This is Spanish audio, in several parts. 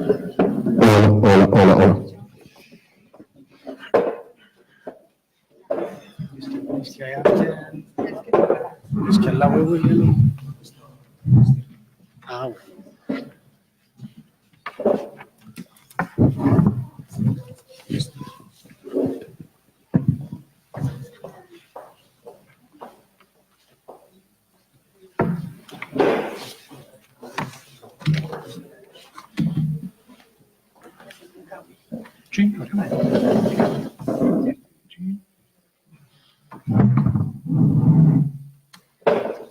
Hola, hola, hola. Es que al lado de William. Ah, bueno. Sí,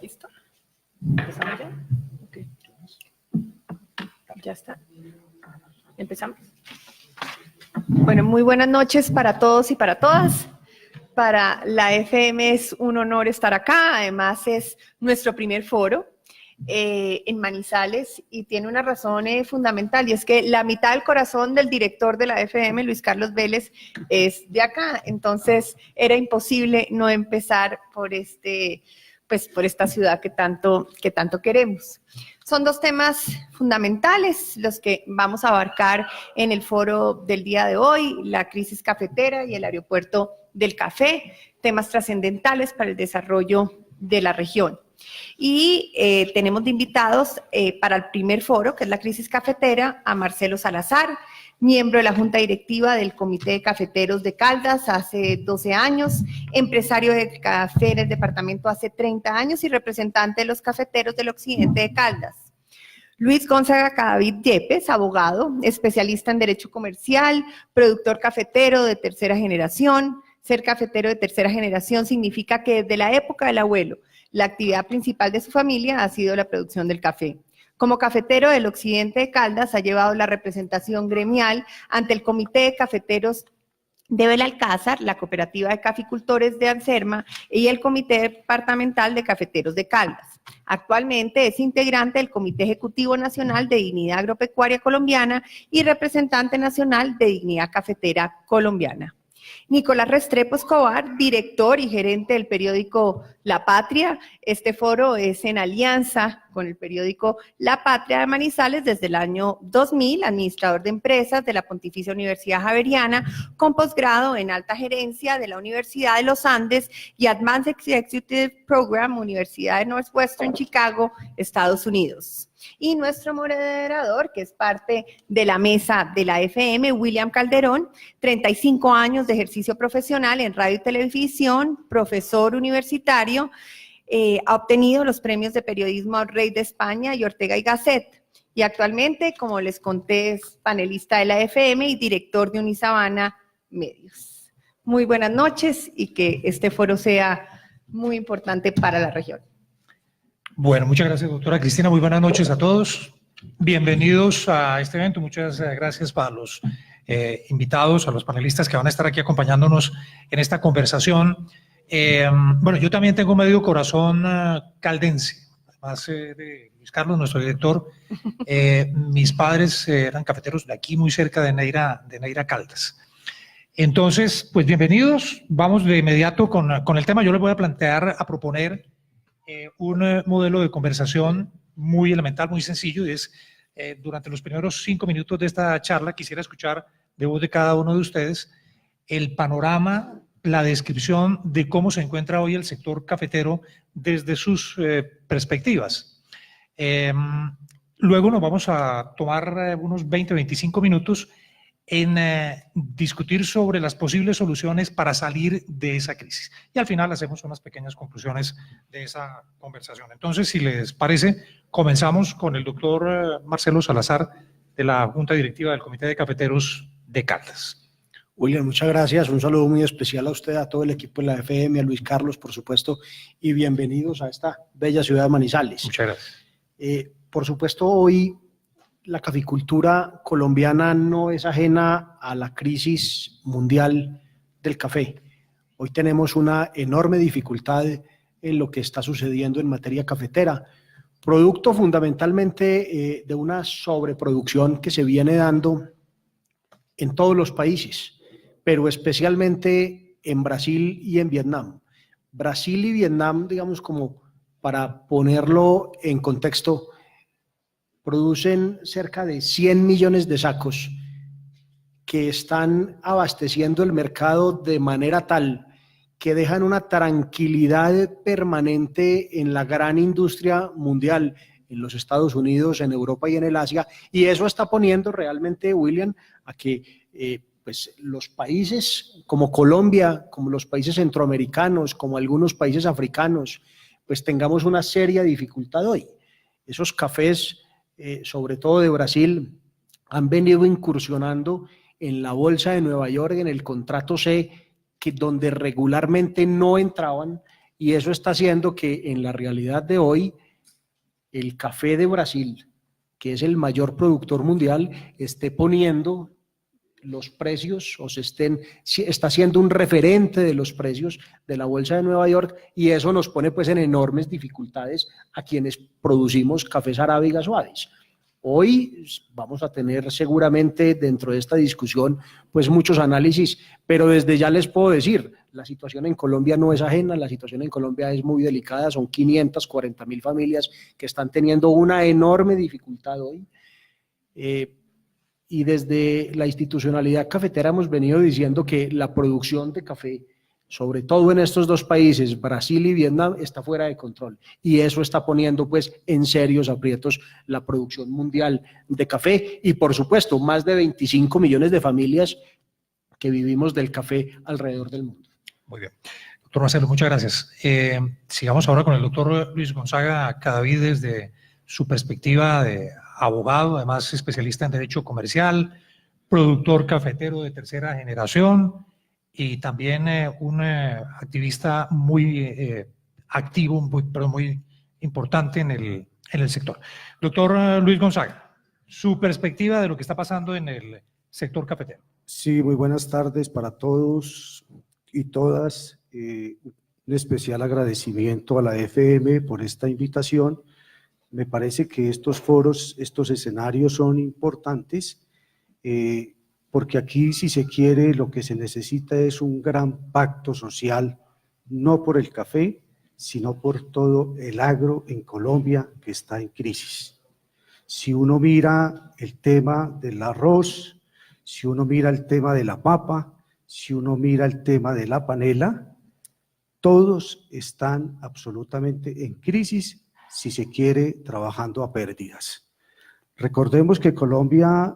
¿Listo? ¿Empezamos ya? Ok. Ya está. ¿Empezamos? Bueno, muy buenas noches para todos y para todas. Para la FM es un honor estar acá. Además, es nuestro primer foro en Manizales y tiene una razón fundamental, y es que la mitad del corazón del director de la FM, Luis Carlos Vélez, es de acá. Entonces, era imposible no empezar por por esta ciudad que tanto queremos. Son dos temas fundamentales los que vamos a abarcar en el foro del día de hoy: la crisis cafetera y el aeropuerto del café, temas trascendentales para el desarrollo de la región. Y tenemos de invitados para el primer foro, que es la crisis cafetera, a Marcelo Salazar, miembro de la Junta Directiva del Comité de Cafeteros de Caldas hace 12 años, empresario de café en el departamento hace 30 años y representante de los cafeteros del occidente de Caldas. Luis Gonzaga Cadavid Yepes, abogado, especialista en Derecho Comercial, productor cafetero de tercera generación. Ser cafetero de tercera generación significa que desde la época del abuelo, la actividad principal de su familia ha sido la producción del café. Como cafetero del occidente de Caldas, ha llevado la representación gremial ante el Comité de Cafeteros de Belalcázar, la Cooperativa de Caficultores de Anserma y el Comité Departamental de Cafeteros de Caldas. Actualmente es integrante del Comité Ejecutivo Nacional de Dignidad Agropecuaria Colombiana y representante nacional de Dignidad Cafetera Colombiana. Nicolás Restrepo Escobar, director y gerente del periódico La Patria. Este foro es en alianza con el periódico La Patria de Manizales desde el año 2000, administrador de empresas de la Pontificia Universidad Javeriana, con posgrado en alta gerencia de la Universidad de los Andes y Advanced Executive Program, Universidad de Northwestern Chicago, Estados Unidos. Y nuestro moderador, que es parte de la mesa de la FM, William Calderón, 35 años de ejercicio profesional en radio y televisión, profesor universitario, ha obtenido los premios de periodismo Rey de España y Ortega y Gasset. Y actualmente, como les conté, es panelista de la FM y director de Unisabana Medios. Muy buenas noches y que este foro sea muy importante para la región. Bueno, muchas gracias, doctora Cristina. Muy buenas noches a todos. Bienvenidos a este evento. Muchas gracias para los invitados, a los panelistas que van a estar aquí acompañándonos en esta conversación. Bueno, yo también tengo medio corazón caldense, además de Luis Carlos, nuestro director. Mis padres eran cafeteros de aquí, muy cerca de Neira Caldas. Entonces, pues bienvenidos. Vamos de inmediato con el tema. Yo les voy a proponer un modelo de conversación muy elemental, muy sencillo, y es durante los primeros 5 minutos de esta charla quisiera escuchar de voz de cada uno de ustedes el panorama, la descripción de cómo se encuentra hoy el sector cafetero desde sus perspectivas. Luego nos vamos a tomar unos 20-25 minutos en discutir sobre las posibles soluciones para salir de esa crisis. Y al final hacemos unas pequeñas conclusiones de esa conversación. Entonces, si les parece, comenzamos con el doctor Marcelo Salazar, de la Junta Directiva del Comité de Cafeteros de Caldas. William, muchas gracias. Un saludo muy especial a usted, a todo el equipo de la FM, a Luis Carlos, por supuesto, y bienvenidos a esta bella ciudad de Manizales. Muchas gracias. Por supuesto, hoy la caficultura colombiana no es ajena a la crisis mundial del café. Hoy tenemos una enorme dificultad en lo que está sucediendo en materia cafetera, producto fundamentalmente de una sobreproducción que se viene dando en todos los países, pero especialmente en Brasil y en Vietnam. Brasil y Vietnam, digamos, como para ponerlo en contexto, producen cerca de 100 millones de sacos que están abasteciendo el mercado de manera tal que dejan una tranquilidad permanente en la gran industria mundial, en los Estados Unidos, en Europa y en el Asia, y eso está poniendo realmente, William, a que pues los países como Colombia, como los países centroamericanos, como algunos países africanos, pues tengamos una seria dificultad hoy. Esos cafés, sobre todo de Brasil, han venido incursionando en la bolsa de Nueva York, en el contrato C, donde regularmente no entraban, y eso está haciendo que en la realidad de hoy el café de Brasil, que es el mayor productor mundial, esté poniendo los precios o está siendo un referente de los precios de la bolsa de Nueva York, y eso nos pone pues en enormes dificultades a quienes producimos cafés arábigas suaves. Hoy vamos a tener seguramente dentro de esta discusión pues muchos análisis, pero desde ya les puedo decir, la situación en Colombia no es ajena, la situación en Colombia es muy delicada, son 540.000 familias que están teniendo una enorme dificultad hoy. Y desde la institucionalidad cafetera hemos venido diciendo que la producción de café, sobre todo en estos dos países, Brasil y Vietnam, está fuera de control. Y eso está poniendo pues en serios aprietos la producción mundial de café y, por supuesto, más de 25 millones de familias que vivimos del café alrededor del mundo. Muy bien. Doctor Marcelo, muchas gracias. Sigamos ahora con el doctor Luis Gonzaga Cadavid desde su perspectiva de abogado, además especialista en Derecho Comercial, productor cafetero de tercera generación y también un activista muy activo, pero muy importante en el sector. Doctor Luis Gonzaga, su perspectiva de lo que está pasando en el sector cafetero. Sí, muy buenas tardes para todos y todas. Un especial agradecimiento a la FM por esta invitación. Me parece que estos foros, estos escenarios son importantes porque aquí, si se quiere, lo que se necesita es un gran pacto social, no por el café, sino por todo el agro en Colombia que está en crisis. Si uno mira el tema del arroz, si uno mira el tema de la papa, si uno mira el tema de la panela, todos están absolutamente en crisis, si se quiere, trabajando a pérdidas. Recordemos que Colombia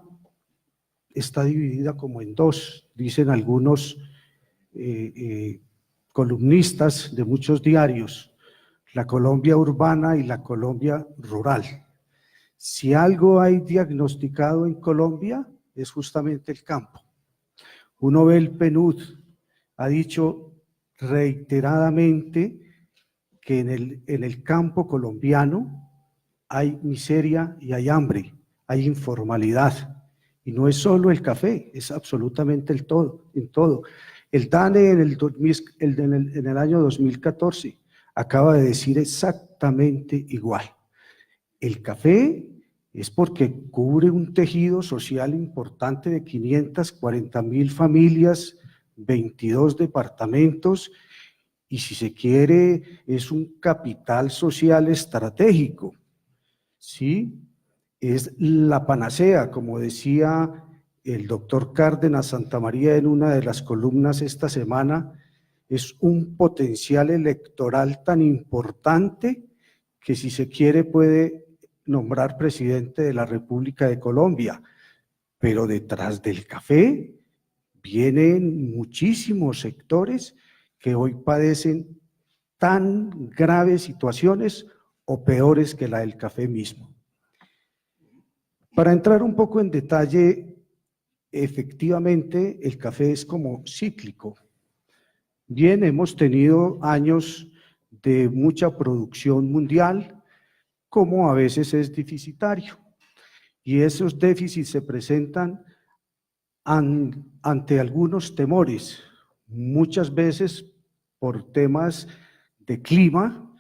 está dividida como en dos, dicen algunos columnistas de muchos diarios, la Colombia urbana y la Colombia rural. Si algo hay diagnosticado en Colombia es justamente el campo. Uno ve el PNUD, ha dicho reiteradamente que en el campo colombiano hay miseria y hay hambre, hay informalidad. Y no es solo el café, es absolutamente en todo. El DANE en el año 2014 acaba de decir exactamente igual. El café es porque cubre un tejido social importante de 540.000 familias, 22 departamentos, y si se quiere, es un capital social estratégico, ¿sí? Es la panacea, como decía el doctor Cárdenas Santamaría en una de las columnas esta semana, es un potencial electoral tan importante que, si se quiere, puede nombrar presidente de la República de Colombia, pero detrás del café vienen muchísimos sectores que hoy padecen tan graves situaciones o peores que la del café mismo. Para entrar un poco en detalle, efectivamente el café es como cíclico. Bien, hemos tenido años de mucha producción mundial, como a veces es deficitario, y esos déficits se presentan ante algunos temores, muchas veces por temas de clima,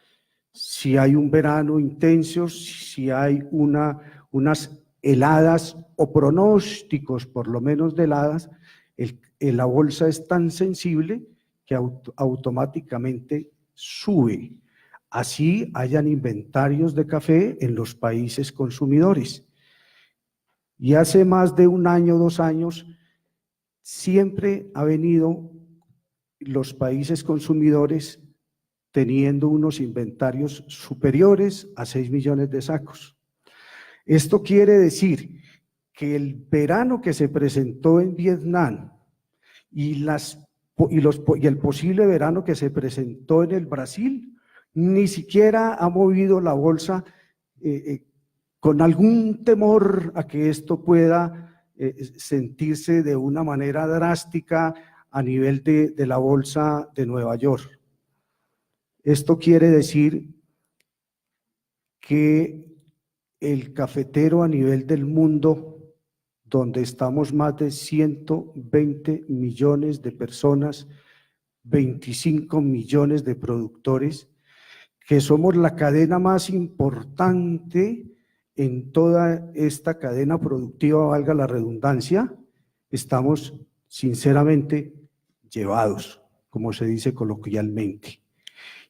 si hay un verano intenso, si hay unas heladas o pronósticos por lo menos de heladas, la bolsa es tan sensible que automáticamente sube. así hayan inventarios de café en los países consumidores. Y hace más de 1 año, 2 años, siempre ha venido los países consumidores teniendo unos inventarios superiores a 6 millones de sacos. Esto quiere decir que el verano que se presentó en Vietnam y el posible verano que se presentó en el Brasil, ni siquiera ha movido la bolsa con algún temor a que esto pueda sentirse de una manera drástica a nivel de la bolsa de Nueva York. Esto quiere decir que el cafetero a nivel del mundo, donde estamos más de 120 millones de personas, 25 millones de productores, que somos la cadena más importante en toda esta cadena productiva, valga la redundancia, estamos sinceramente llevados, como se dice coloquialmente.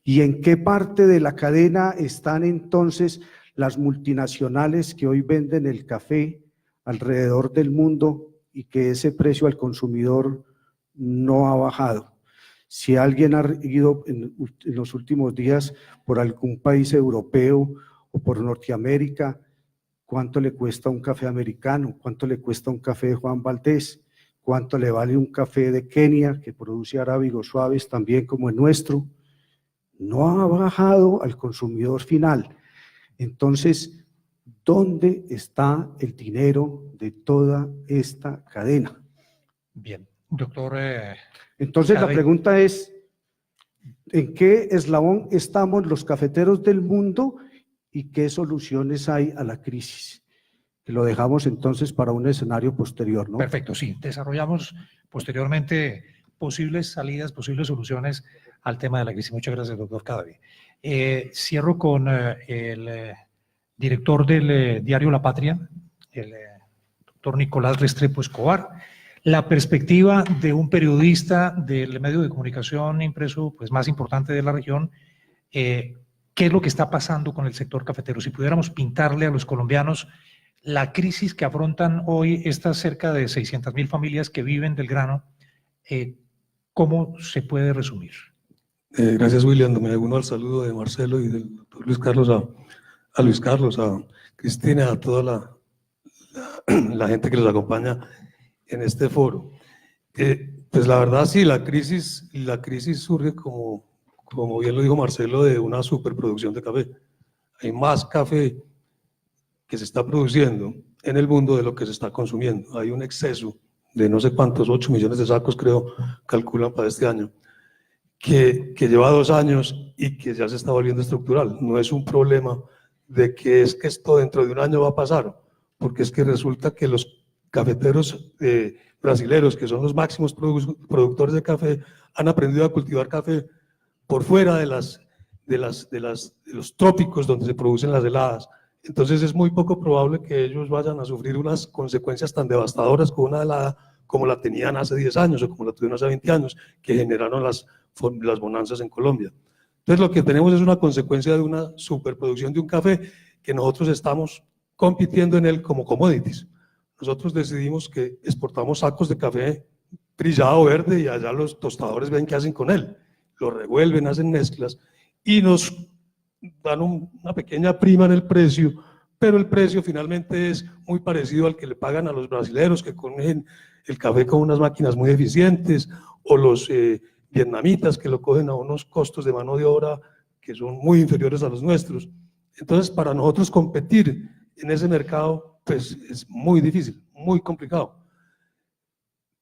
¿Y en qué parte de la cadena están entonces las multinacionales que hoy venden el café alrededor del mundo y que ese precio al consumidor no ha bajado? Si alguien ha ido en los últimos días por algún país europeo o por Norteamérica, ¿cuánto le cuesta un café americano? ¿Cuánto le cuesta un café de Juan Valdés? ¿Cuánto le vale un café de Kenia que produce arábigos suaves también como el nuestro? No ha bajado al consumidor final. Entonces, ¿dónde está el dinero de toda esta cadena? Bien, doctor. Entonces, la pregunta es, ¿en qué eslabón estamos los cafeteros del mundo y qué soluciones hay a la crisis? Que lo dejamos entonces para un escenario posterior, ¿no? Perfecto, sí. Desarrollamos posteriormente posibles salidas, posibles soluciones al tema de la crisis. Muchas gracias, doctor Cadavid. Cierro con el director del diario La Patria, el doctor Nicolás Restrepo Escobar. La perspectiva de un periodista del medio de comunicación impreso pues, más importante de la región, ¿qué es lo que está pasando con el sector cafetero? Si pudiéramos pintarle a los colombianos la crisis que afrontan hoy estas cerca de 600.000 familias que viven del grano, ¿cómo se puede resumir? Gracias, William. Me uno al saludo de Marcelo y del doctor Luis Carlos, a Luis Carlos, a Cristina, a toda la gente que los acompaña en este foro. Pues la verdad sí, la crisis surge como bien lo dijo Marcelo, de una superproducción de café. Hay más café que se está produciendo en el mundo de lo que se está consumiendo. Hay un exceso de no sé cuántos, 8 millones de sacos creo, calculan para este año, que lleva 2 años y que ya se está volviendo estructural. No es un problema de que es que esto dentro de 1 año va a pasar, porque es que resulta que los cafeteros brasileros, que son los máximos productores de café, han aprendido a cultivar café por fuera de los trópicos donde se producen las heladas. Entonces es muy poco probable que ellos vayan a sufrir unas consecuencias tan devastadoras con una helada como la tenían hace 10 años o como la tuvieron hace 20 años, que generaron las bonanzas en Colombia. Entonces lo que tenemos es una consecuencia de una superproducción de un café que nosotros estamos compitiendo en él como commodities. Nosotros decidimos que exportamos sacos de café brillado verde y allá los tostadores ven qué hacen con él. Lo revuelven, hacen mezclas y nos dan una pequeña prima en el precio, pero el precio finalmente es muy parecido al que le pagan a los brasileños que cogen el café con unas máquinas muy eficientes, o los vietnamitas que lo cogen a unos costos de mano de obra que son muy inferiores a los nuestros. Entonces, para nosotros competir en ese mercado, pues es muy difícil, muy complicado.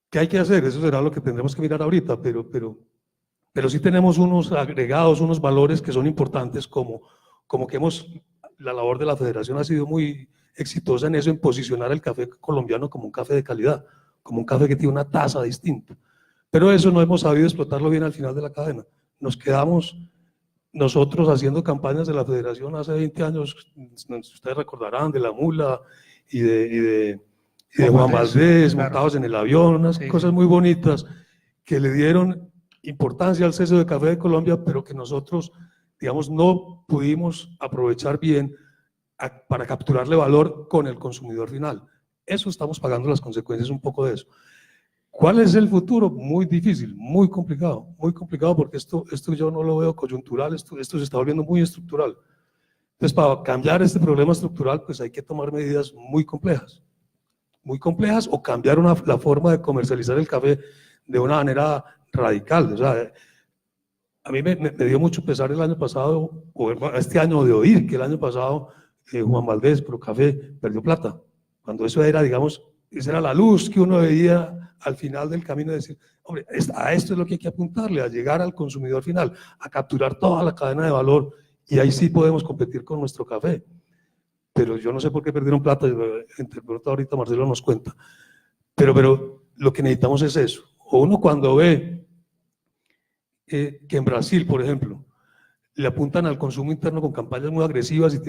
¿Qué hay que hacer? Eso será lo que tendremos que mirar ahorita, pero sí tenemos unos agregados, unos valores que son importantes, como que la labor de la federación ha sido muy exitosa en eso, en posicionar el café colombiano como un café de calidad, como un café que tiene una tasa distinta. Pero eso no hemos sabido explotarlo bien al final de la cadena. Nos quedamos nosotros haciendo campañas de la federación hace 20 años, ustedes recordarán, de la mula y de Juan Valdés, claro, montados en el avión, unas sí, cosas muy bonitas que le dieron importancia al ceso de café de Colombia, pero que nosotros digamos, no pudimos aprovechar bien para capturarle valor con el consumidor final. Eso estamos pagando las consecuencias un poco de eso. ¿Cuál es el futuro? Muy difícil, muy complicado porque esto yo no lo veo coyuntural, esto se está volviendo muy estructural. Entonces, para cambiar este problema estructural, pues hay que tomar medidas muy complejas o cambiar la forma de comercializar el café de una manera radical. O sea, a mí me dio mucho pesar el año pasado, o este año, de oír que el año pasado Juan Valdez, Procafé, perdió plata, cuando eso era, digamos, esa era la luz que uno veía al final del camino, de decir, hombre, a esto es lo que hay que apuntarle, a llegar al consumidor final, a capturar toda la cadena de valor, y ahí sí podemos competir con nuestro café. Pero yo no sé por qué perdieron plata, entre pronto ahorita Marcelo nos cuenta, pero lo que necesitamos es eso. O uno cuando ve que en Brasil, por ejemplo, le apuntan al consumo interno con campañas muy agresivas y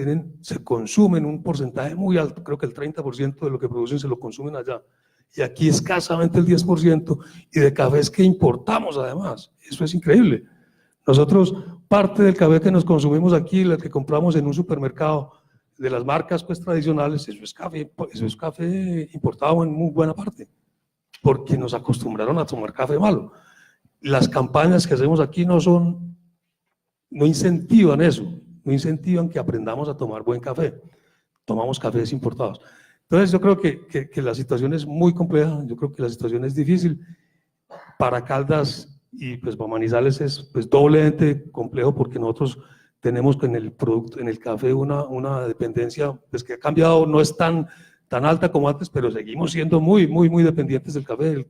se consumen un porcentaje muy alto, creo que el 30% de lo que producen se lo consumen allá, y aquí escasamente el 10%, y de cafés que importamos además. Eso es increíble. Nosotros, parte del café que nos consumimos aquí, el que compramos en un supermercado de las marcas pues tradicionales, eso es café importado en muy buena parte, porque nos acostumbraron a tomar café malo. Las campañas que hacemos aquí no incentivan eso, no incentivan que aprendamos a tomar buen café. Tomamos cafés importados. Entonces yo creo que la situación es muy compleja, yo creo que la situación es difícil. Para Caldas y pues para Manizales es pues doblemente complejo, porque nosotros tenemos en el producto, en el café, una dependencia pues que ha cambiado, no es tan alta como antes, pero seguimos siendo muy dependientes del café.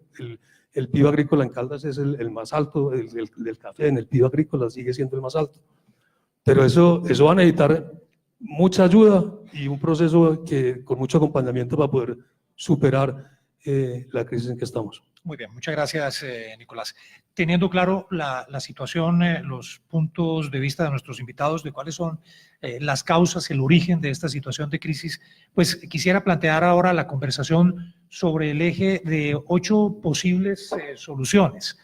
El PIB agrícola en Caldas es el más alto del café, en el PIB agrícola sigue siendo el más alto. Pero eso va a necesitar mucha ayuda y un proceso con mucho acompañamiento para poder superar la crisis en que estamos. Muy bien, muchas gracias, Nicolás. Teniendo claro la situación, los puntos de vista de nuestros invitados, de cuáles son las causas, el origen de esta situación de crisis, pues quisiera plantear ahora la conversación sobre el eje de 8 posibles soluciones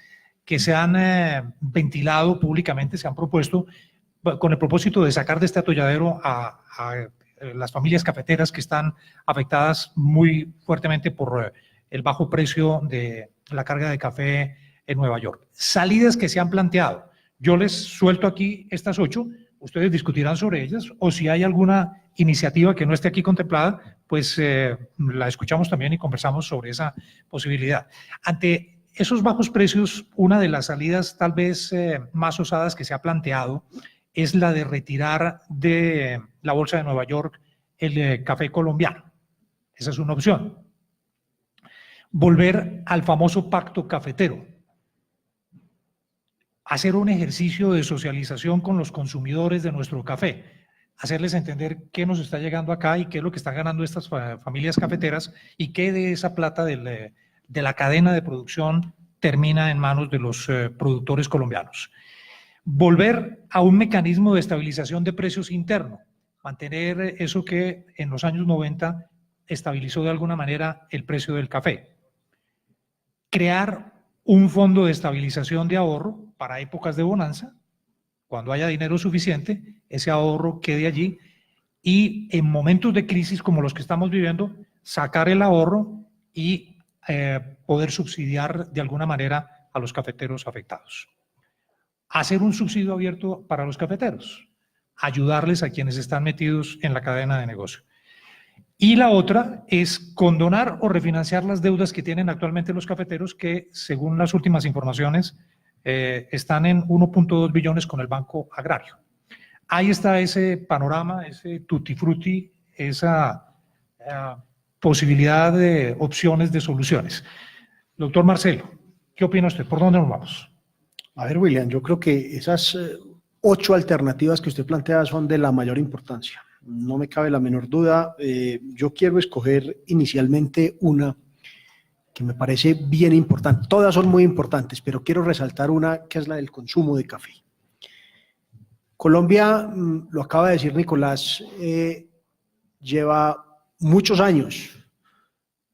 que se han ventilado públicamente, se han propuesto con el propósito de sacar de este atolladero a las familias cafeteras que están afectadas muy fuertemente por el bajo precio de la carga de café en Nueva York. Salidas que se han planteado. Yo les suelto aquí estas 8, ustedes discutirán sobre ellas, o si hay alguna iniciativa que no esté aquí contemplada, pues la escuchamos también y conversamos sobre esa posibilidad. Ante esos bajos precios, una de las salidas tal vez más osadas que se ha planteado es la de retirar de la Bolsa de Nueva York el café colombiano. Esa es una opción. Volver al famoso pacto cafetero. Hacer un ejercicio de socialización con los consumidores de nuestro café. Hacerles entender qué nos está llegando acá y qué es lo que están ganando estas familias cafeteras y qué de esa plata de la cadena de producción termina en manos de los productores colombianos. Volver a un mecanismo de estabilización de precios interno. Mantener eso que en los años 90 estabilizó de alguna manera el precio del café. Crear un fondo de estabilización de ahorro para épocas de bonanza, cuando haya dinero suficiente, ese ahorro quede allí y en momentos de crisis como los que estamos viviendo, sacar el ahorro y poder subsidiar de alguna manera a los cafeteros afectados. Hacer un subsidio abierto para los cafeteros, ayudarles a quienes están metidos en la cadena de negocio. Y la otra es condonar o refinanciar las deudas que tienen actualmente los cafeteros, que según las últimas informaciones están en 1.2 billones con el Banco Agrario. Ahí está ese panorama, ese tutti frutti, esa posibilidad de opciones de soluciones. Doctor Marcelo, ¿qué opina usted? ¿Por dónde nos vamos? A ver, William, yo creo que esas 8 alternativas que usted plantea son de la mayor importancia. No me cabe la menor duda. Yo quiero escoger inicialmente una que me parece bien importante. Todas son muy importantes, pero quiero resaltar una que es la del consumo de café. Colombia, lo acaba de decir Nicolás, lleva muchos años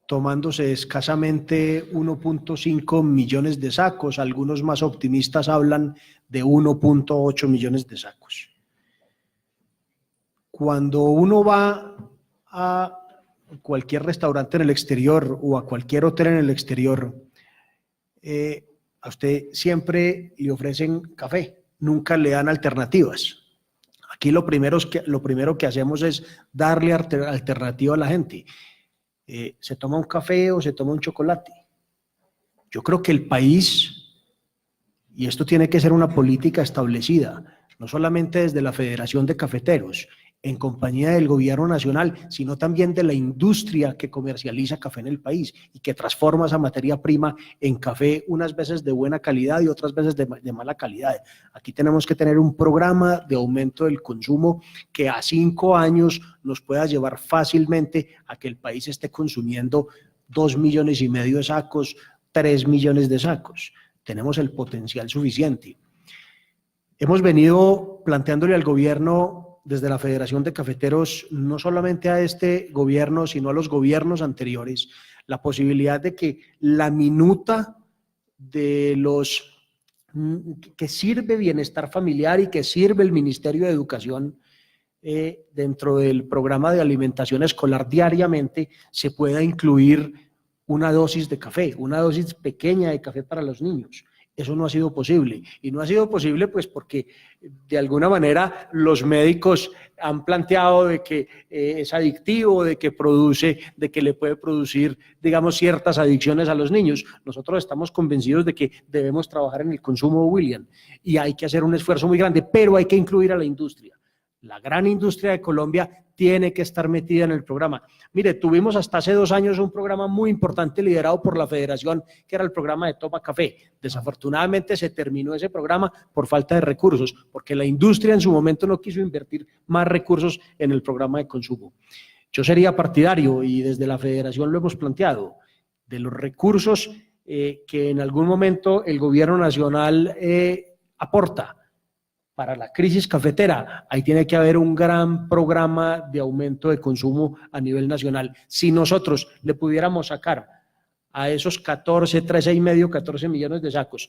tomándose escasamente 1.5 millones de sacos. Algunos más optimistas hablan de 1.8 millones de sacos. cuando uno va a cualquier restaurante en el exterior o a cualquier hotel en el exterior, a usted siempre le ofrecen café, nunca le dan alternativas. Aquí lo primero que hacemos es darle alternativa a la gente. ¿Se toma un café o se toma un chocolate? Yo creo que el país, y esto tiene que ser una política establecida, no solamente desde la Federación de Cafeteros, en compañía del gobierno nacional, sino también de la industria que comercializa café en el país y que transforma esa materia prima en café, unas veces de buena calidad y otras veces de mala calidad. Aquí tenemos que tener un programa de aumento del consumo que a 5 años nos pueda llevar fácilmente a que el país esté consumiendo 2,5 millones de sacos, 3 millones de sacos. Tenemos el potencial suficiente. Hemos venido planteándole al gobierno desde la Federación de Cafeteros, no solamente a este gobierno, sino a los gobiernos anteriores, la posibilidad de que la minuta de los que sirve bienestar familiar y que sirve el Ministerio de Educación dentro del programa de alimentación escolar diariamente se pueda incluir una dosis de café, una dosis pequeña de café para los niños. Eso no ha sido posible, y no ha sido posible pues porque de alguna manera los médicos han planteado de que es adictivo, de que le puede producir, digamos, ciertas adicciones a los niños. Nosotros estamos convencidos de que debemos trabajar en el consumo, William, y hay que hacer un esfuerzo muy grande, pero hay que incluir a la industria. La gran industria de Colombia tiene que estar metida en el programa. Mire, tuvimos hasta hace 2 años un programa muy importante liderado por la Federación, que era el programa de Toma Café. Desafortunadamente se terminó ese programa por falta de recursos, porque la industria en su momento no quiso invertir más recursos en el programa de consumo. Yo sería partidario, y desde la Federación lo hemos planteado, de los recursos que en algún momento el gobierno nacional aporta para la crisis cafetera, ahí tiene que haber un gran programa de aumento de consumo a nivel nacional. Si nosotros le pudiéramos sacar a esos 13,5 millones, 14 millones de sacos,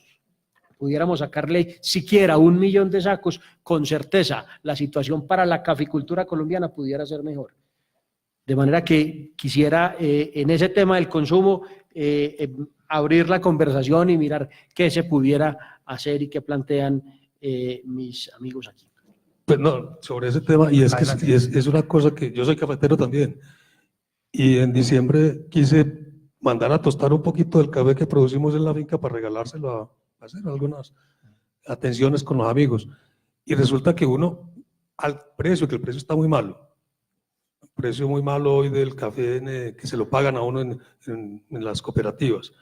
pudiéramos sacarle siquiera 1 millón de sacos, con certeza la situación para la caficultura colombiana pudiera ser mejor. De manera que quisiera en ese tema del consumo abrir la conversación y mirar qué se pudiera hacer y qué plantean mis amigos aquí. Pues no, sobre ese tema, y es que es una cosa que yo soy cafetero también, y en diciembre quise mandar a tostar un poquito del café que producimos en la finca para regalárselo a hacer algunas atenciones con los amigos, y resulta que uno, al precio, que el precio está muy malo, el precio muy malo hoy del café que se lo pagan a uno en las cooperativas,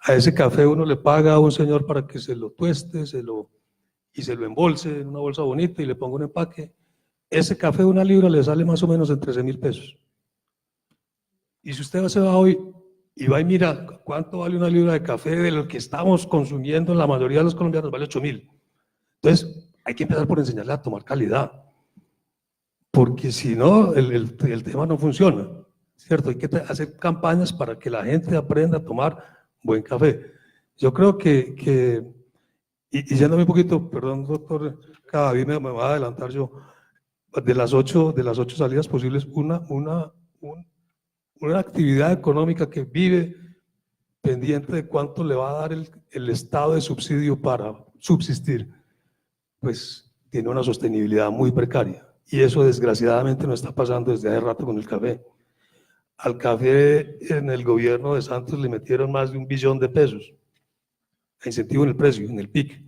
a ese café uno le paga a un señor para que se lo tueste, y se lo embolse en una bolsa bonita y le ponga un empaque. Ese café, 1 libra, le sale más o menos en 13.000 pesos. Y si usted se va hoy y va y mira cuánto vale 1 libra de café de lo que estamos consumiendo, la mayoría de los colombianos vale 8.000. Entonces, hay que empezar por enseñarle a tomar calidad, porque si no, el tema no funciona, ¿cierto? Hay que hacer campañas para que la gente aprenda a tomar buen café. Yo creo que y yéndome un poquito, perdón, doctor, cada vez me voy a adelantar yo, de las 8 salidas posibles, una actividad económica que vive pendiente de cuánto le va a dar el Estado de subsidio para subsistir, pues tiene una sostenibilidad muy precaria, y eso desgraciadamente no está pasando desde hace rato con el café. Al café en el gobierno de Santos le metieron más de 1 billón de pesos. Incentivo en el precio, en el PIC.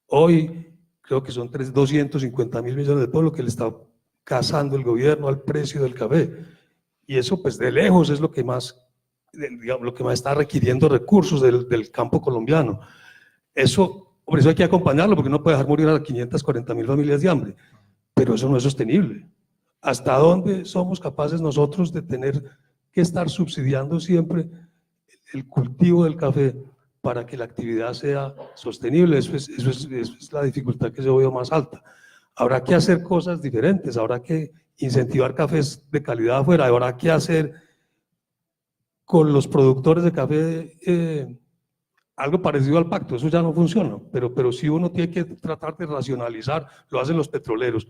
Hoy creo que son 250.000 millones de pesos lo que le está casando el gobierno al precio del café, y eso pues de lejos es lo que más, digamos, lo que más está requiriendo recursos del campo colombiano. Eso, por eso hay que acompañarlo, porque no puede dejar morir a 540.000 familias de hambre, pero eso no es sostenible. ¿Hasta dónde somos capaces nosotros de tener que estar subsidiando siempre el cultivo del café para que la actividad sea sostenible? Eso es la dificultad que yo veo más alta. Habrá que hacer cosas diferentes, habrá que incentivar cafés de calidad afuera, habrá que hacer con los productores de café algo parecido al pacto. Eso ya no funciona, pero sí uno tiene que tratar de racionalizar, lo hacen los petroleros.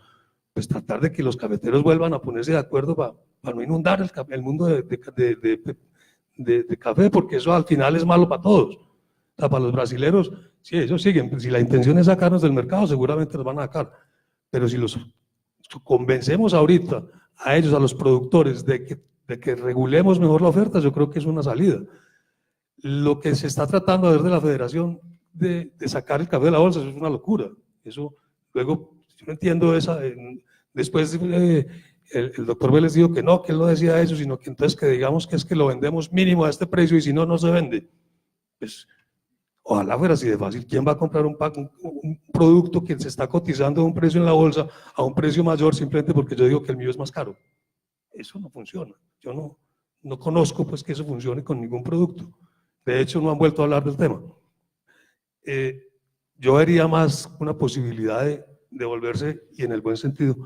pues tratar de que los cafeteros vuelvan a ponerse de acuerdo para no inundar el mundo de café, porque eso al final es malo para todos. O sea, para los brasileros, sí, ellos siguen, si la intención es sacarnos del mercado, seguramente los van a sacar, pero si los convencemos ahorita a ellos, a los productores, de que regulemos mejor la oferta, yo creo que es una salida. Lo que se está tratando de ver de la federación de sacar el café de la bolsa, eso es una locura. Eso, luego, yo no entiendo esa. Después el doctor Vélez dijo que no, que él no decía eso, sino que entonces que digamos que es que lo vendemos mínimo a este precio y si no, no se vende. Pues ojalá fuera así de fácil. ¿Quién va a comprar un producto que se está cotizando a un precio en la bolsa a un precio mayor simplemente porque yo digo que el mío es más caro? Eso no funciona. Yo no conozco pues que eso funcione con ningún producto. De hecho, no han vuelto a hablar del tema. Yo vería más una posibilidad de volverse, y en el buen sentido,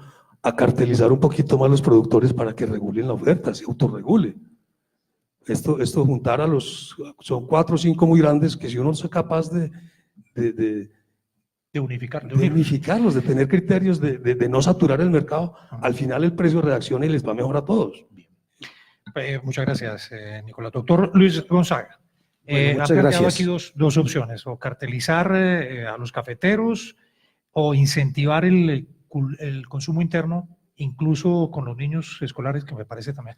a cartelizar un poquito más los productores para que regulen la oferta, se autorregule. Esto juntar a son 4 o 5 muy grandes que si uno no es capaz de unificarlos, de tener criterios de no saturar el mercado, al final el precio reacciona y les va mejor a todos. Muchas gracias, Nicolás. Doctor Luis Gonzaga. Bueno, ha muchas planteado gracias. aquí dos opciones, o cartelizar a los cafeteros o incentivar el consumo interno, incluso con los niños escolares, que me parece también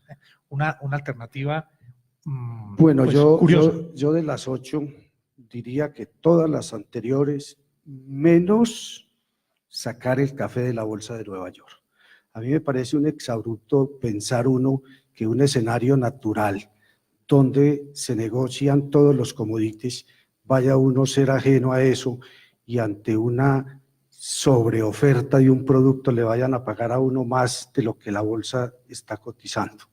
una alternativa Bueno, pues, yo curiosa. de las 8 diría que todas las anteriores, menos sacar el café de la bolsa de Nueva York. A mí me parece un exabrupto pensar uno que un escenario natural donde se negocian todos los commodities, vaya uno a ser ajeno a eso y ante una sobreoferta de un producto le vayan a pagar a uno más de lo que la bolsa está cotizando.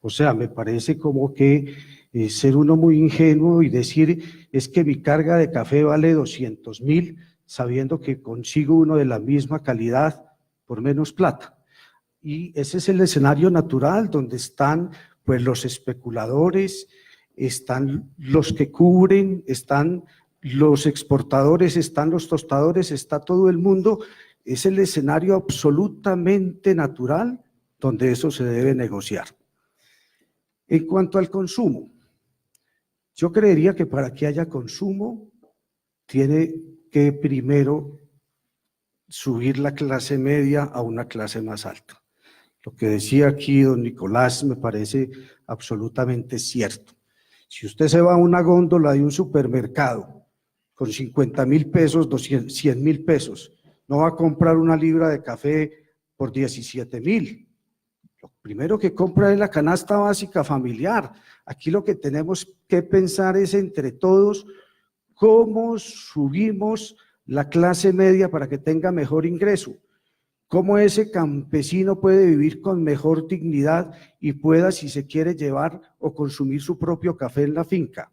O sea, me parece como que ser uno muy ingenuo y decir es que mi carga de café vale 200.000, sabiendo que consigo uno de la misma calidad por menos plata. Y ese es el escenario natural donde están pues los especuladores, están los que cubren, están los exportadores, están los tostadores, está todo el mundo. Es el escenario absolutamente natural donde eso se debe negociar. En cuanto al consumo, yo creería que para que haya consumo tiene que primero subir la clase media a una clase más alta. Lo que decía aquí don Nicolás me parece absolutamente cierto. Si usted se va a una góndola de un supermercado con 50.000 pesos, 100.000 pesos, no va a comprar una libra de café por 17.000. Lo primero que compra es la canasta básica familiar. Aquí lo que tenemos que pensar es entre todos cómo subimos la clase media para que tenga mejor ingreso. Cómo ese campesino puede vivir con mejor dignidad y pueda, si se quiere, llevar o consumir su propio café en la finca.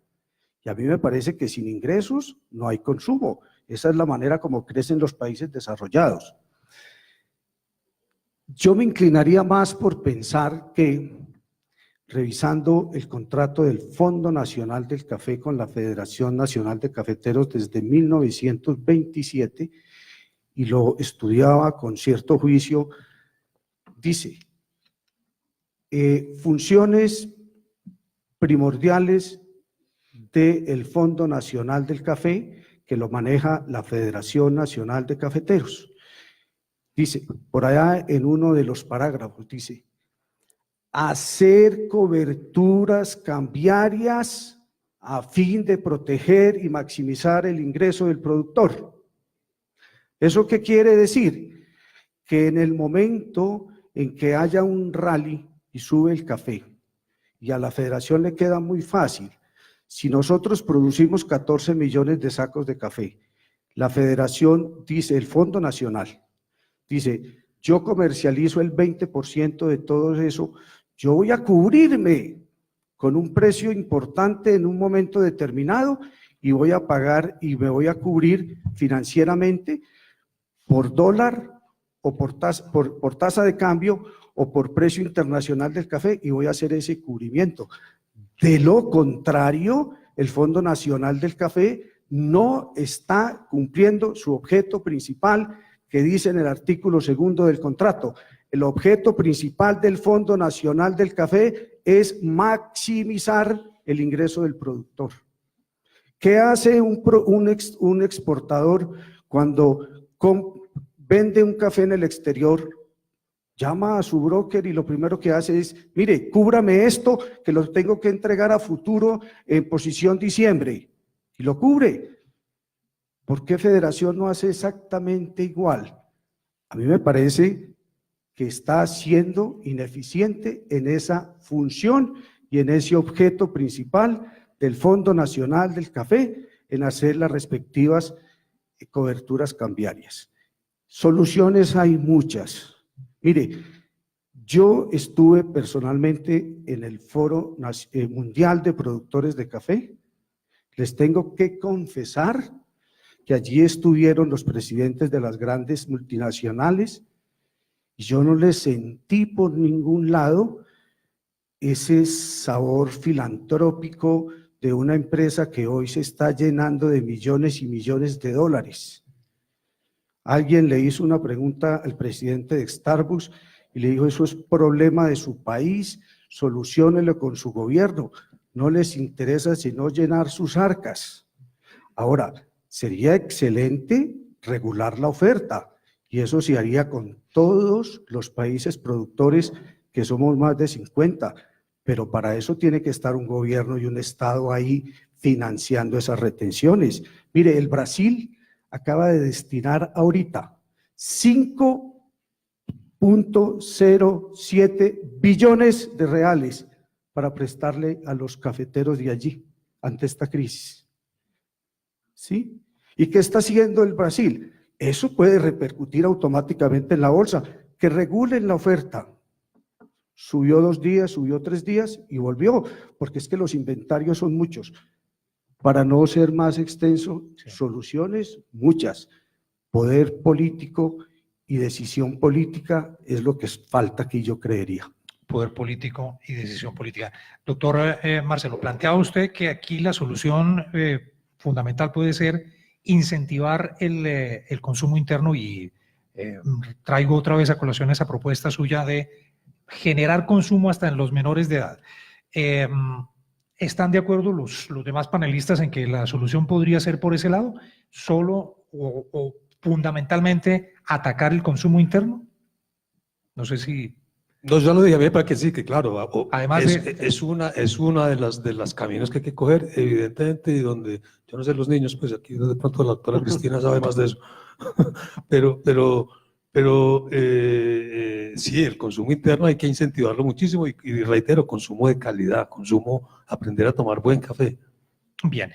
Y a mí me parece que sin ingresos no hay consumo. Esa es la manera como crecen los países desarrollados. Yo me inclinaría más por pensar que, revisando el contrato del Fondo Nacional del Café con la Federación Nacional de Cafeteros desde 1927, y lo estudiaba con cierto juicio, dice, funciones primordiales del Fondo Nacional del Café, que lo maneja la Federación Nacional de Cafeteros. Dice, por allá en uno de los parágrafos, dice, hacer coberturas cambiarias a fin de proteger y maximizar el ingreso del productor. ¿Eso qué quiere decir? Que en el momento en que haya un rally y sube el café, y a la federación le queda muy fácil, si nosotros producimos 14 millones de sacos de café, la federación dice, el Fondo Nacional, dice, yo comercializo el 20% de todo eso, yo voy a cubrirme con un precio importante en un momento determinado y voy a pagar y me voy a cubrir financieramente por dólar o por tasa de cambio o por precio internacional del café y voy a hacer ese cubrimiento. De lo contrario, el Fondo Nacional del Café no está cumpliendo su objeto principal, que dice en el artículo 2 del contrato: el objeto principal del Fondo Nacional del Café es maximizar el ingreso del productor. ¿Qué hace un exportador cuando vende un café en el exterior? Llama a su broker y lo primero que hace es: mire, cúbrame esto que lo tengo que entregar a futuro en posición diciembre, y lo cubre. ¿Por qué Federación no hace exactamente igual? A mí me parece que está siendo ineficiente en esa función y en ese objeto principal del Fondo Nacional del Café, en hacer las respectivas coberturas cambiarias. Soluciones hay muchas. Mire, yo estuve personalmente en el Foro Mundial de Productores de Café. Les tengo que confesar que allí estuvieron los presidentes de las grandes multinacionales y yo no les sentí por ningún lado ese sabor filantrópico de una empresa que hoy se está llenando de millones y millones de dólares. Alguien le hizo una pregunta al presidente de Starbucks y le dijo: eso es problema de su país, soluciónelo con su gobierno, no les interesa sino llenar sus arcas. Ahora, sería excelente regular la oferta, y eso se haría con todos los países productores, que somos más de 50, pero para eso tiene que estar un gobierno y un Estado ahí financiando esas retenciones. Mire, el Brasil acaba de destinar ahorita 5.07 billones de reales para prestarle a los cafeteros de allí ante esta crisis. ¿Sí? ¿Y qué está haciendo el Brasil? Eso puede repercutir automáticamente en la bolsa. Que regulen la oferta. Subió 2 días, subió 3 días y volvió, porque es que los inventarios son muchos. Para no ser más extenso, soluciones muchas. Poder político y decisión política es lo que falta aquí, yo creería. Poder político y decisión política. Doctor Marcelo, planteaba usted que aquí la solución fundamental puede ser incentivar el consumo interno, y traigo otra vez a colación esa propuesta suya de generar consumo hasta en los menores de edad. ¿Están de acuerdo los demás panelistas en que la solución podría ser por ese lado? ¿Solo o fundamentalmente atacar el consumo interno? No sé si... No, yo lo dije a mí para que sí, que claro, Además es una de las caminos que hay que coger, evidentemente, y donde, yo no sé, los niños, pues aquí de pronto la doctora Cristina sabe más de eso, pero sí, el consumo interno hay que incentivarlo muchísimo, y reitero, consumo de calidad, aprender a tomar buen café. Bien,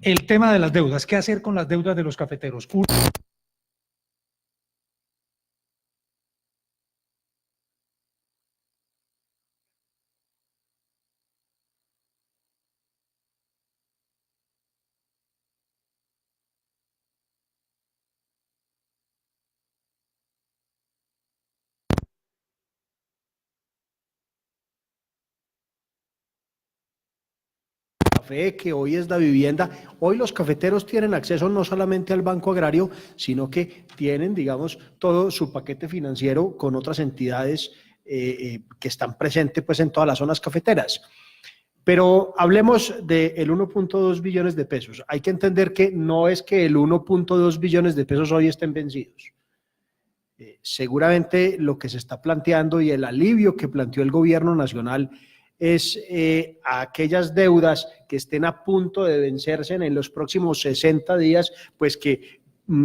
el tema de las deudas, ¿qué hacer con las deudas de los cafeteros? Café, que hoy es la vivienda. Hoy los cafeteros tienen acceso no solamente al Banco Agrario, sino que tienen, digamos, todo su paquete financiero con otras entidades que están presentes pues en todas las zonas cafeteras. Pero hablemos del 1.2 billones de pesos. Hay que entender que no es que el 1.2 billones de pesos hoy estén vencidos. Seguramente lo que se está planteando y el alivio que planteó el gobierno nacional es a aquellas deudas que estén a punto de vencerse en los próximos 60 días, pues que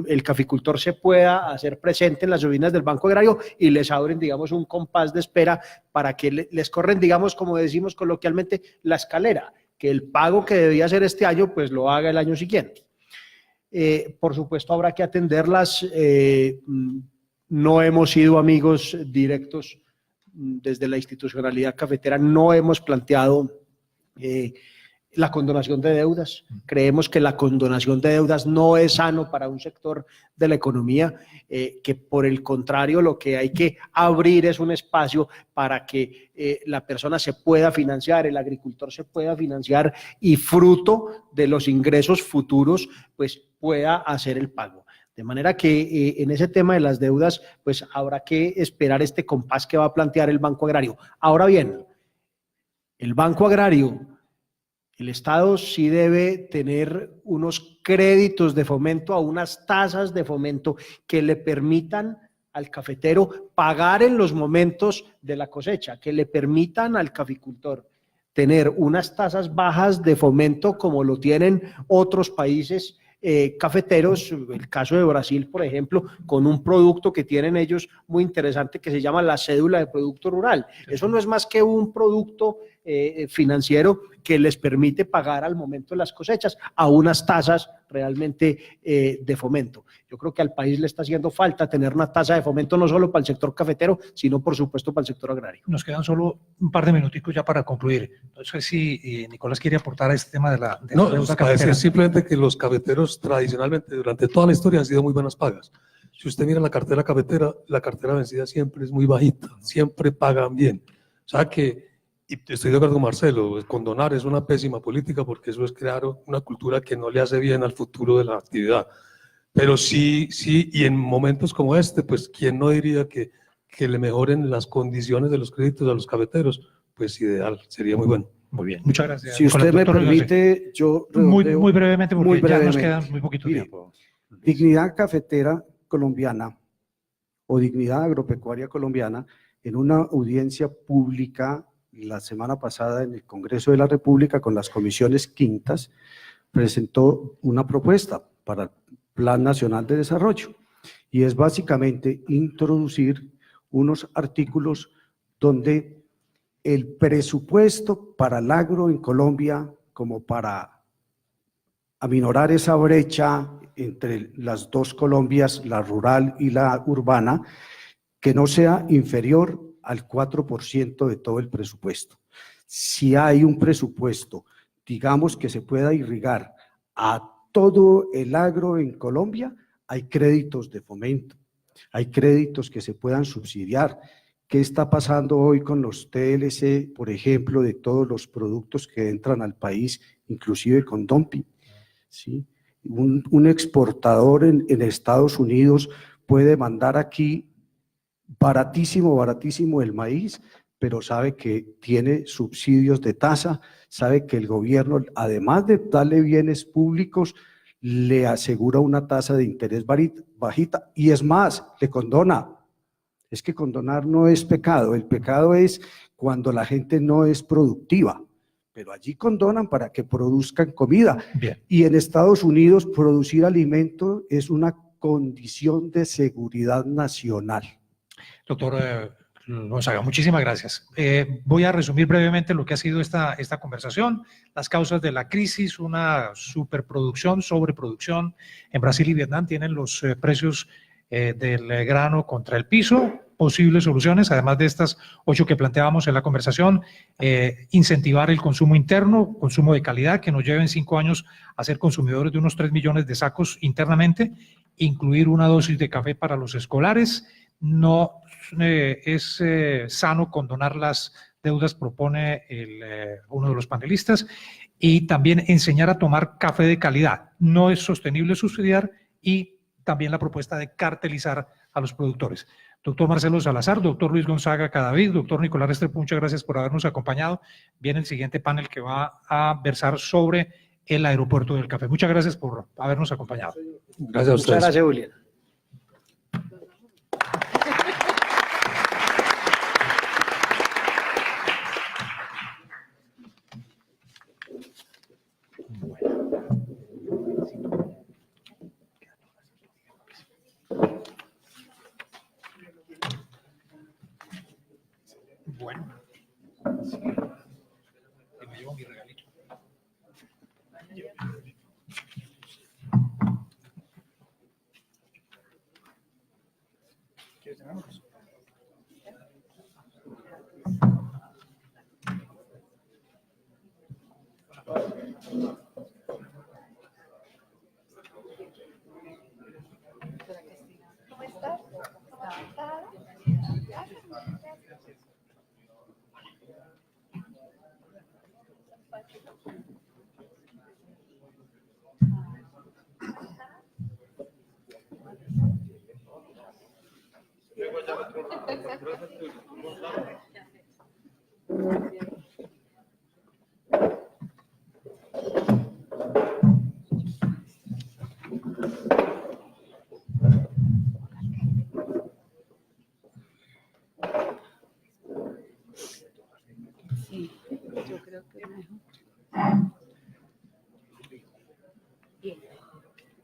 el caficultor se pueda hacer presente en las oficinas del Banco Agrario y les abren, digamos, un compás de espera para que les corren, digamos, como decimos coloquialmente, la escalera, que el pago que debía hacer este año, pues lo haga el año siguiente. Por supuesto, habrá que atenderlas. No hemos sido amigos directos desde la institucionalidad cafetera, no hemos planteado la condonación de deudas. Creemos que la condonación de deudas no es sano para un sector de la economía, que por el contrario lo que hay que abrir es un espacio para que la persona se pueda financiar, el agricultor se pueda financiar y fruto de los ingresos futuros pues pueda hacer el pago. De manera que en ese tema de las deudas, pues habrá que esperar este compás que va a plantear el Banco Agrario. Ahora bien, el Banco Agrario, el Estado sí debe tener unos créditos de fomento a unas tasas de fomento que le permitan al cafetero pagar en los momentos de la cosecha, que le permitan al caficultor tener unas tasas bajas de fomento como lo tienen otros países cafeteros, el caso de Brasil, por ejemplo, con un producto que tienen ellos muy interesante que se llama la cédula de producto rural. Eso no es más que un producto financiero que les permite pagar al momento de las cosechas a unas tasas realmente de fomento. Yo creo que al país le está haciendo falta tener una tasa de fomento no solo para el sector cafetero, sino por supuesto para el sector agrario. Nos quedan solo un par de minuticos ya para concluir. No sé si Nicolás quiere aportar a este tema de la No, deuda para decir cafetera. simplemente que los cafeteros tradicionalmente durante toda la historia han sido muy buenas pagas. Si usted mira la cartera vencida siempre es muy bajita, siempre pagan bien. O sea que, y estoy de acuerdo con Marcelo, condonar es una pésima política porque eso es crear una cultura que no le hace bien al futuro de la actividad. Pero sí, y en momentos como este, pues, ¿quién no diría que le mejoren las condiciones de los créditos a los cafeteros? Pues ideal, sería muy bueno. Muy bien, muchas gracias. Si usted me Doctor Luis José. permite, yo Muy redondeo brevemente, porque muy ya nos brevemente. queda muy poquito Mire, tiempo. Dignidad Cafetera Colombiana o Dignidad Agropecuaria Colombiana, en una audiencia pública la semana pasada en el Congreso de la República con las comisiones quintas, presentó una propuesta para el Plan Nacional de Desarrollo y es básicamente introducir unos artículos donde el presupuesto para el agro en Colombia, como para aminorar esa brecha entre las dos Colombias, la rural y la urbana, que no sea inferior al 4% de todo el presupuesto. Si hay un presupuesto, digamos, que se pueda irrigar a todo el agro en Colombia, hay créditos de fomento, hay créditos que se puedan subsidiar. ¿Qué está pasando hoy con los TLC, por ejemplo, de todos los productos que entran al país, inclusive con dumping? ¿Sí? Un exportador en Estados Unidos puede mandar aquí baratísimo el maíz, pero sabe que tiene subsidios de tasa, sabe que el gobierno, además de darle bienes públicos, le asegura una tasa de interés bajita y es más, le condona. Es que condonar no es pecado, el pecado es cuando la gente no es productiva, pero allí condonan para que produzcan comida. Bien. Y en Estados Unidos producir alimento es una condición de seguridad nacional. Doctor Gonzaga, muchísimas gracias. Voy a resumir brevemente lo que ha sido esta conversación. Las causas de la crisis, una superproducción, sobreproducción. En Brasil y Vietnam tienen los precios del grano contra el piso, posibles soluciones, además de estas 8 que planteábamos en la conversación, incentivar el consumo interno, consumo de calidad, que nos lleve en 5 años a ser consumidores de unos 3 millones de sacos internamente, incluir una dosis de café para los escolares. No es sano condonar las deudas, propone uno de los panelistas, y también enseñar a tomar café de calidad. No es sostenible subsidiar, y también la propuesta de cartelizar a los productores. Doctor Marcelo Salazar, doctor Luis Gonzaga Cadavid, doctor Nicolás Restrepo, muchas gracias por habernos acompañado. Viene el siguiente panel que va a versar sobre el aeropuerto del café. Muchas gracias por habernos acompañado. Gracias a ustedes. Muchas gracias, Julián. Bueno, me llevo mi regalito. ¿Quieres tenerlos? ¿Cómo estás? Sí, yo creo que es mejor. Bien,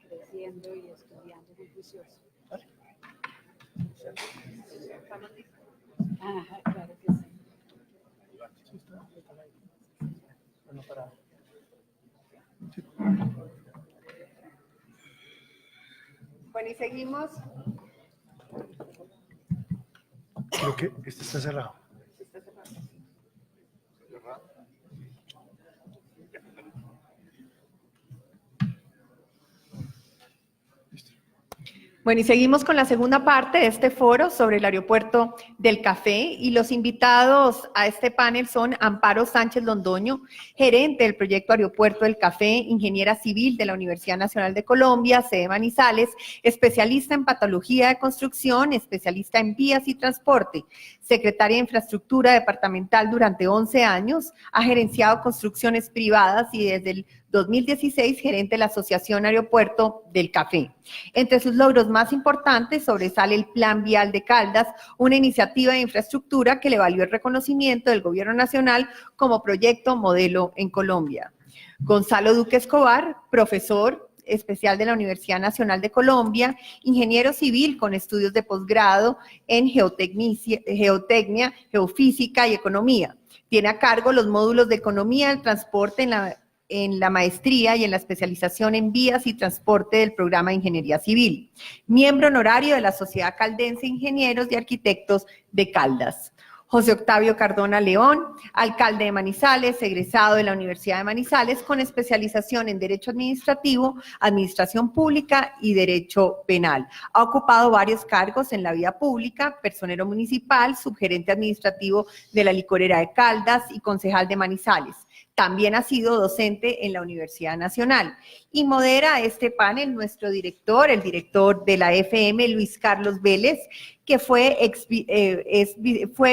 creciendo y estudiando muy juicioso. Ajá, claro que sí. Bueno, y seguimos. Creo que este está cerrado. Bueno, y seguimos con la segunda parte de este foro sobre el aeropuerto del Café, y los invitados a este panel son Amparo Sánchez Londoño, gerente del proyecto Aeropuerto del Café, ingeniera civil de la Universidad Nacional de Colombia, sede Manizales, especialista en patología de construcción, especialista en vías y transporte, secretaria de Infraestructura departamental durante 11 años, ha gerenciado construcciones privadas y desde el 2016 gerente de la Asociación Aeropuerto del Café. Entre sus logros más importantes sobresale el Plan Vial de Caldas, una iniciativa de infraestructura que le valió el reconocimiento del Gobierno Nacional como proyecto modelo en Colombia. Gonzalo Duque Escobar, profesor especial de la Universidad Nacional de Colombia, ingeniero civil con estudios de posgrado en geotecnia, geofísica y economía. Tiene a cargo los módulos de economía del transporte en la maestría y en la especialización en vías y transporte del programa de Ingeniería Civil. Miembro honorario de la Sociedad Caldense de Ingenieros y Arquitectos de Caldas. José Octavio Cardona León, alcalde de Manizales, egresado de la Universidad de Manizales con especialización en Derecho Administrativo, Administración Pública y Derecho Penal. Ha ocupado varios cargos en la vida pública, personero municipal, subgerente administrativo de la Licorera de Caldas y concejal de Manizales. También ha sido docente en la Universidad Nacional. Y modera este panel nuestro director, el director de la FM, Luis Carlos Vélez, que fue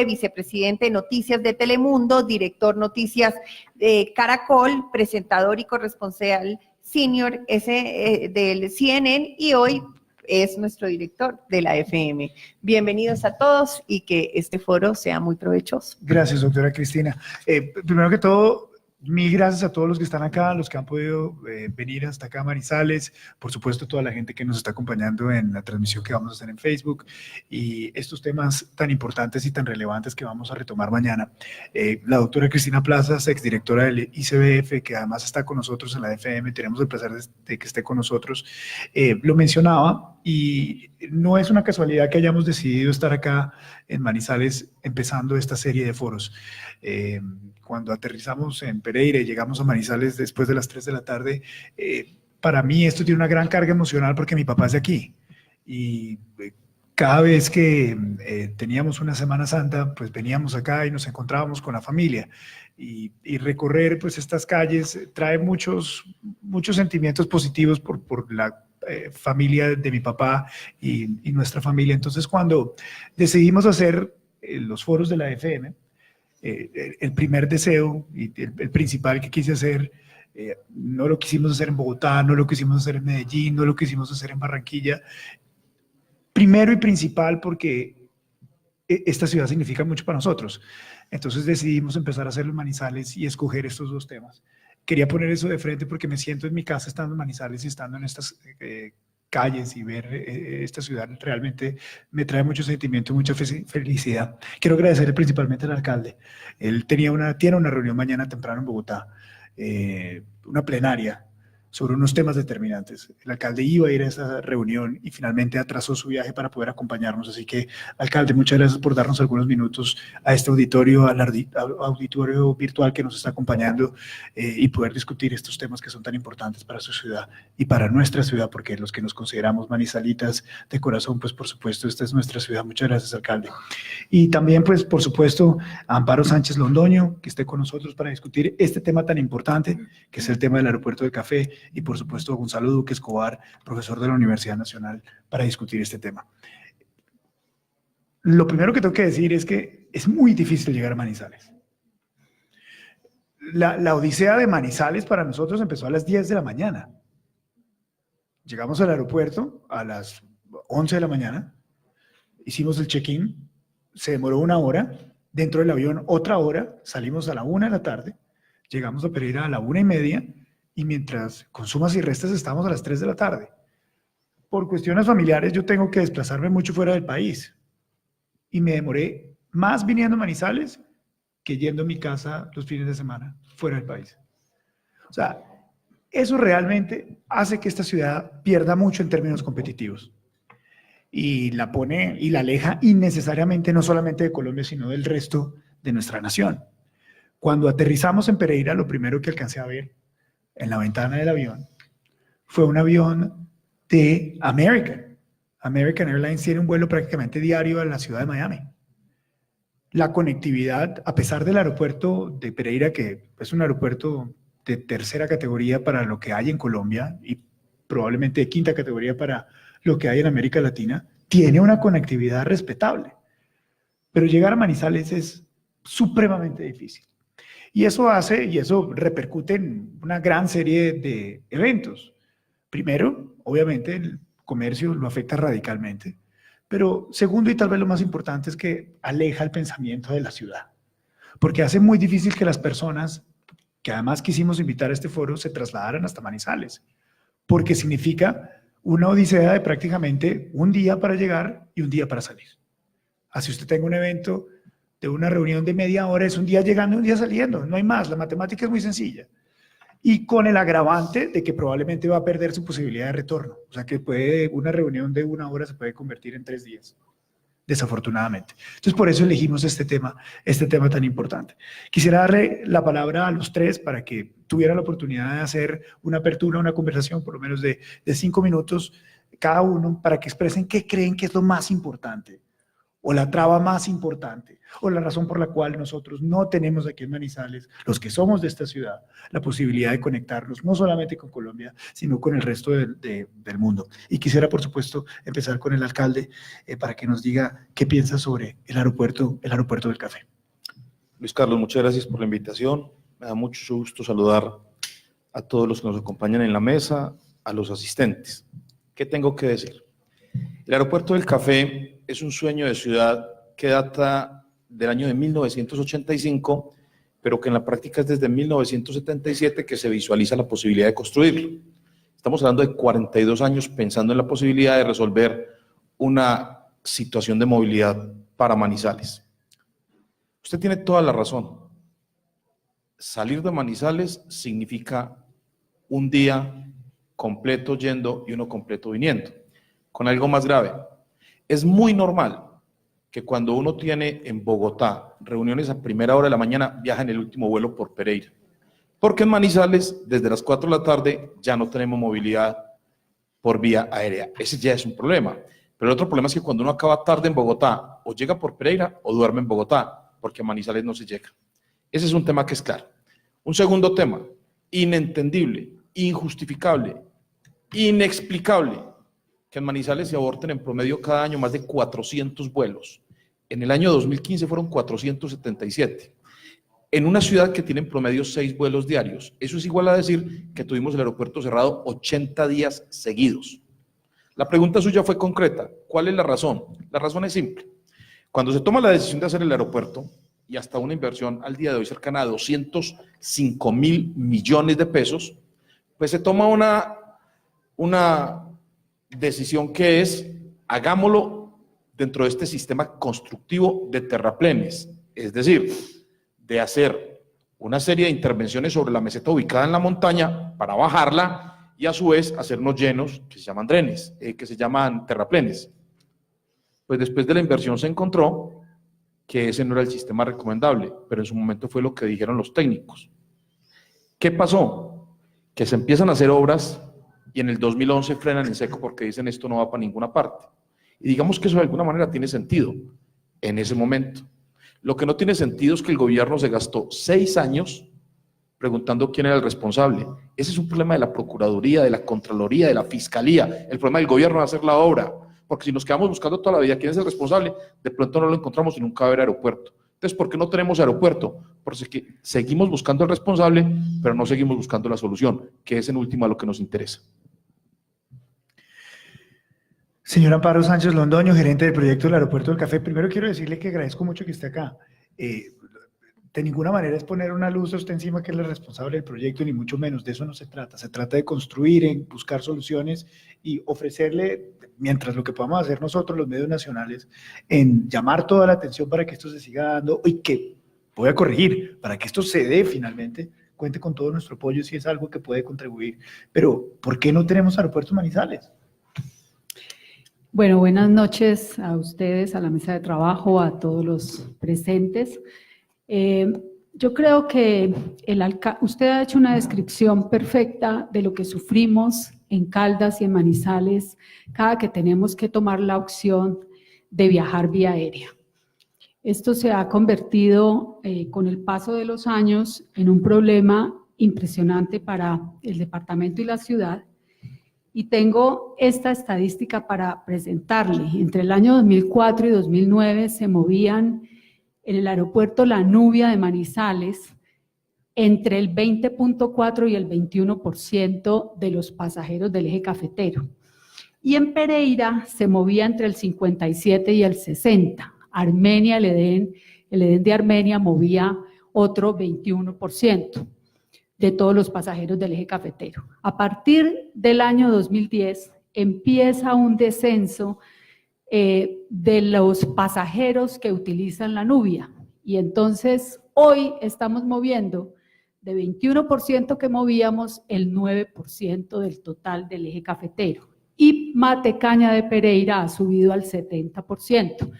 vicepresidente de Noticias de Telemundo, director Noticias de Caracol, presentador y corresponsal senior del CNN, y hoy es nuestro director de la FM. Bienvenidos a todos y que este foro sea muy provechoso. Gracias, doctora Cristina. Primero que todo, mil gracias a todos los que están acá, los que han podido venir hasta acá a Manizales, por supuesto toda la gente que nos está acompañando en la transmisión que vamos a hacer en Facebook, y estos temas tan importantes y tan relevantes que vamos a retomar mañana. La doctora Cristina Plazas, exdirectora del ICBF, que además está con nosotros en la FM, tenemos el placer de que esté con nosotros, lo mencionaba, y no es una casualidad que hayamos decidido estar acá en Manizales empezando esta serie de foros. Cuando aterrizamos en Pereira y llegamos a Manizales después de las 3 de la tarde, para mí esto tiene una gran carga emocional porque mi papá es de aquí. Y cada vez que teníamos una Semana Santa, pues veníamos acá y nos encontrábamos con la familia. Y recorrer pues estas calles trae muchos sentimientos positivos por la familia de mi papá y nuestra familia. Entonces, cuando decidimos hacer los foros de la FM, el primer deseo y el principal que quise hacer, no lo quisimos hacer en Bogotá, no lo quisimos hacer en Medellín, no lo quisimos hacer en Barranquilla. Primero y principal porque esta ciudad significa mucho para nosotros. Entonces decidimos empezar a hacerlo en Manizales y escoger estos dos temas. Quería poner eso de frente porque me siento en mi casa estando en Manizales y estando en estas calles y ver esta ciudad realmente me trae mucho sentimiento, mucha felicidad. Quiero agradecerle principalmente al alcalde. Él tiene una reunión mañana temprano en Bogotá, una plenaria sobre unos temas determinantes. El alcalde iba a ir a esa reunión y finalmente atrasó su viaje para poder acompañarnos. Así que, alcalde, muchas gracias por darnos algunos minutos a este auditorio, al auditorio virtual que nos está acompañando y poder discutir estos temas que son tan importantes para su ciudad y para nuestra ciudad, porque los que nos consideramos manizalitas de corazón, pues por supuesto, esta es nuestra ciudad. Muchas gracias, alcalde. Y también, pues, por supuesto, a Amparo Sánchez Londoño, que esté con nosotros para discutir este tema tan importante, que es el tema del aeropuerto del Café, y por supuesto a Gonzalo Duque Escobar, profesor de la Universidad Nacional, para discutir este tema. Lo primero que tengo que decir es que es muy difícil llegar a Manizales. La odisea de Manizales para nosotros empezó a las 10 de la mañana. Llegamos al aeropuerto a las 11 de la mañana, hicimos el check-in, se demoró 1 hora, dentro del avión otra hora, salimos a la 1 de la tarde, llegamos a Pereira a la 1:30 y mientras con sumas y restas estamos a las 3 de la tarde. Por cuestiones familiares yo tengo que desplazarme mucho fuera del país y me demoré más viniendo a Manizales que yendo a mi casa los fines de semana fuera del país. O sea, eso realmente hace que esta ciudad pierda mucho en términos competitivos y la pone y la aleja innecesariamente no solamente de Colombia, sino del resto de nuestra nación. Cuando aterrizamos en Pereira, lo primero que alcancé a ver en la ventana del avión fue un avión de American. American Airlines tiene un vuelo prácticamente diario a la ciudad de Miami. La conectividad, a pesar del aeropuerto de Pereira, que es un aeropuerto de tercera categoría para lo que hay en Colombia y probablemente de quinta categoría para lo que hay en América Latina, tiene una conectividad respetable. Pero llegar a Manizales es supremamente difícil. Y eso repercute en una gran serie de eventos. Primero, obviamente, el comercio lo afecta radicalmente. Pero segundo, y tal vez lo más importante, es que aleja el pensamiento de la ciudad. Porque hace muy difícil que las personas, que además quisimos invitar a este foro, se trasladaran hasta Manizales. Porque significa una odisea de prácticamente un día para llegar y un día para salir. Así usted tenga un evento de una reunión de media hora, es un día llegando y un día saliendo. No hay más, la matemática es muy sencilla. Y con el agravante de que probablemente va a perder su posibilidad de retorno. O sea que una reunión de 1 hora se puede convertir en 3 días, desafortunadamente. Entonces por eso elegimos este tema tan importante. Quisiera darle la palabra a los tres para que tuvieran la oportunidad de hacer una apertura, una conversación por lo menos de 5 minutos cada uno para que expresen qué creen que es lo más importante o la traba más importante, o la razón por la cual nosotros no tenemos aquí en Manizales, los que somos de esta ciudad, la posibilidad de conectarnos no solamente con Colombia, sino con el resto del mundo. Y quisiera, por supuesto, empezar con el alcalde para que nos diga qué piensa sobre el aeropuerto del Café. Luis Carlos, muchas gracias por la invitación. Me da mucho gusto saludar a todos los que nos acompañan en la mesa, a los asistentes. ¿Qué tengo que decir? El aeropuerto del Café es un sueño de ciudad que data del año de 1985, pero que en la práctica es desde 1977 que se visualiza la posibilidad de construirlo. Estamos hablando de 42 años pensando en la posibilidad de resolver una situación de movilidad para Manizales. Usted tiene toda la razón. Salir de Manizales significa un día completo yendo y uno completo viniendo. Con algo más grave, es muy normal que cuando uno tiene en Bogotá reuniones a primera hora de la mañana, viaja en el último vuelo por Pereira. Porque en Manizales, desde las 4 de la tarde, ya no tenemos movilidad por vía aérea. Ese ya es un problema. Pero el otro problema es que cuando uno acaba tarde en Bogotá, o llega por Pereira o duerme en Bogotá, porque a Manizales no se llega. Ese es un tema que es claro. Un segundo tema, inentendible, injustificable, inexplicable, que en Manizales se aborten en promedio cada año más de 400 vuelos. En el año 2015 fueron 477. En una ciudad que tiene en promedio 6 vuelos diarios. Eso es igual a decir que tuvimos el aeropuerto cerrado 80 días seguidos. La pregunta suya fue concreta. ¿Cuál es la razón? La razón es simple. Cuando se toma la decisión de hacer el aeropuerto, y hasta una inversión al día de hoy cercana a 205.000 millones de pesos, pues se toma una decisión que es, hagámoslo dentro de este sistema constructivo de terraplenes, es decir, de hacer una serie de intervenciones sobre la meseta ubicada en la montaña para bajarla y a su vez hacer unos llenos que se llaman drenes, que se llaman terraplenes. Pues después de la inversión se encontró que ese no era el sistema recomendable, pero en su momento fue lo que dijeron los técnicos. ¿Qué pasó? Que se empiezan a hacer obras y en el 2011 frenan en seco porque dicen esto no va para ninguna parte. Y digamos que eso de alguna manera tiene sentido en ese momento. Lo que no tiene sentido es que el gobierno se gastó 6 años preguntando quién era el responsable. Ese es un problema de la Procuraduría, de la Contraloría, de la Fiscalía. El problema del gobierno es hacer la obra, porque si nos quedamos buscando toda la vida quién es el responsable, de pronto no lo encontramos y nunca va a haber aeropuerto. Entonces, ¿por qué no tenemos aeropuerto? Porque seguimos buscando al responsable, pero no seguimos buscando la solución, que es en última lo que nos interesa. Señor Amparo Sánchez Londoño, gerente del proyecto del Aeropuerto del Café, primero quiero decirle que agradezco mucho que esté acá. De ninguna manera es poner una luz a usted encima que es el responsable del proyecto, ni mucho menos, de eso no se trata. Se trata de construir, en buscar soluciones y ofrecerle, mientras lo que podamos hacer nosotros, los medios nacionales, en llamar toda la atención para que esto se siga dando y que, voy a corregir, para que esto se dé finalmente, cuente con todo nuestro apoyo si es algo que puede contribuir. Pero, ¿por qué no tenemos aeropuertos Manizales? Bueno, buenas noches a ustedes, a la mesa de trabajo, a todos los presentes. Yo creo que usted ha hecho una descripción perfecta de lo que sufrimos en Caldas y en Manizales cada que tenemos que tomar la opción de viajar vía aérea. Esto se ha convertido con el paso de los años en un problema impresionante para el departamento y la ciudad. Y tengo esta estadística para presentarle. Entre el año 2004 y 2009 se movían en el aeropuerto La Nubia de Manizales entre el 20.4 y el 21% de los pasajeros del eje cafetero. Y en Pereira se movía entre el 57 y el 60. Armenia, el Edén de Armenia movía otro 21% de todos los pasajeros del eje cafetero. A partir del año 2010 empieza un descenso de los pasajeros que utilizan la Nubia y entonces hoy estamos moviendo de 21% que movíamos el 9% del total del eje cafetero y Matecaña de Pereira ha subido al 70%.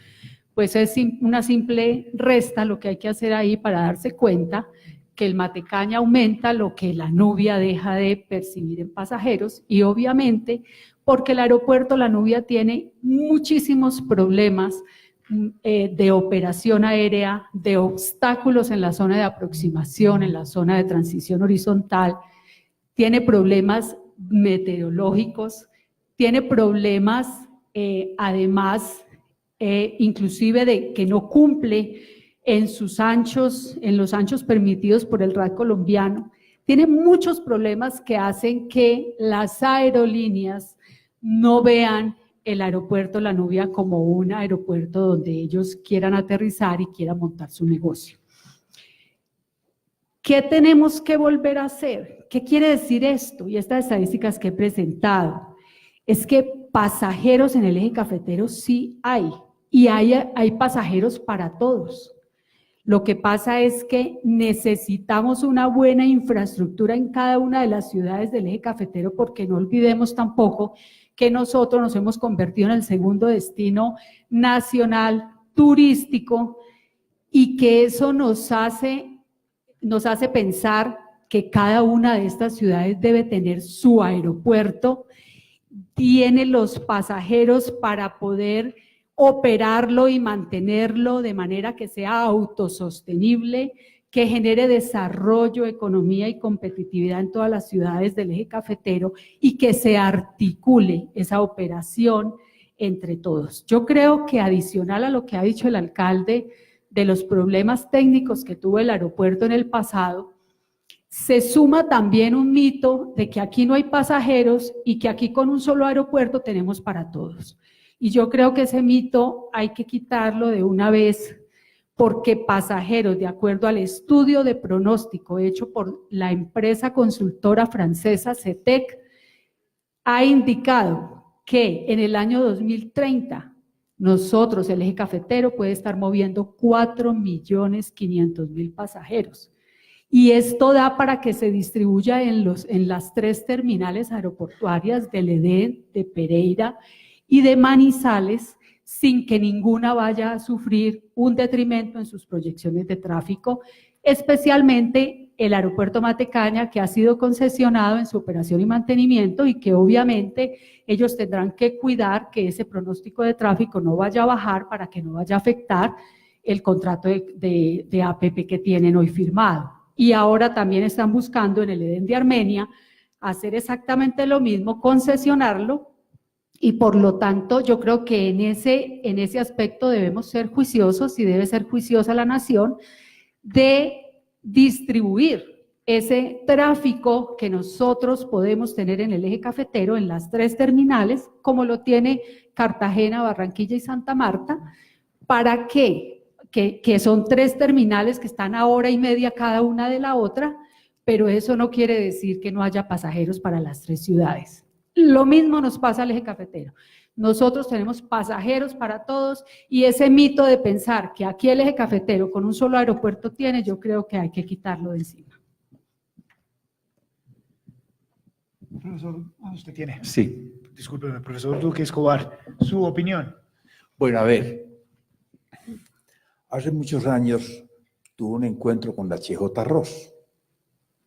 Pues es una simple resta lo que hay que hacer ahí para darse cuenta que el Matecaña aumenta lo que la Nubia deja de percibir en pasajeros y obviamente porque el aeropuerto La Nubia tiene muchísimos problemas de operación aérea, de obstáculos en la zona de aproximación, en la zona de transición horizontal, tiene problemas meteorológicos, tiene problemas además inclusive de que no cumple en los anchos permitidos por el RAD colombiano, tiene muchos problemas que hacen que las aerolíneas no vean el aeropuerto La Nubia como un aeropuerto donde ellos quieran aterrizar y quieran montar su negocio. ¿Qué tenemos que volver a hacer? ¿Qué quiere decir esto? Y estas estadísticas que he presentado, es que pasajeros en el eje cafetero sí hay, y hay pasajeros para todos. Lo que pasa es que necesitamos una buena infraestructura en cada una de las ciudades del eje cafetero porque no olvidemos tampoco que nosotros nos hemos convertido en el segundo destino nacional turístico y que eso nos hace pensar que cada una de estas ciudades debe tener su aeropuerto, tiene los pasajeros para poder operarlo y mantenerlo de manera que sea autosostenible, que genere desarrollo, economía y competitividad en todas las ciudades del eje cafetero y que se articule esa operación entre todos. Yo creo que adicional a lo que ha dicho el alcalde de los problemas técnicos que tuvo el aeropuerto en el pasado, se suma también un mito de que aquí no hay pasajeros y que aquí con un solo aeropuerto tenemos para todos. Y yo creo que ese mito hay que quitarlo de una vez porque pasajeros, de acuerdo al estudio de pronóstico hecho por la empresa consultora francesa CETEC, ha indicado que en el año 2030 nosotros, el eje cafetero, puede estar moviendo 4.500.000 pasajeros. Y esto da para que se distribuya en las 3 terminales aeroportuarias del Edén, de Pereira y de Manizales, sin que ninguna vaya a sufrir un detrimento en sus proyecciones de tráfico, especialmente el aeropuerto Matecaña, que ha sido concesionado en su operación y mantenimiento y que obviamente ellos tendrán que cuidar que ese pronóstico de tráfico no vaya a bajar para que no vaya a afectar el contrato de APP que tienen hoy firmado. Y ahora también están buscando en el Edén de Armenia hacer exactamente lo mismo, concesionarlo Y por lo tanto, yo creo que en ese aspecto debemos ser juiciosos y debe ser juiciosa la nación de distribuir ese tráfico que nosotros podemos tener en el eje cafetero, en las 3 terminales, como lo tiene Cartagena, Barranquilla y Santa Marta. ¿Para qué? Que son 3 terminales que están a hora y media cada una de la otra, pero eso no quiere decir que no haya pasajeros para las 3 ciudades. Lo mismo nos pasa al eje cafetero. Nosotros tenemos pasajeros para todos y ese mito de pensar que aquí el eje cafetero con un solo aeropuerto tiene, yo creo que hay que quitarlo de encima. Profesor, usted tiene. Sí. Discúlpeme, profesor Duque Escobar, su opinión. Bueno, a ver, hace muchos años tuve un encuentro con la HJ Ross.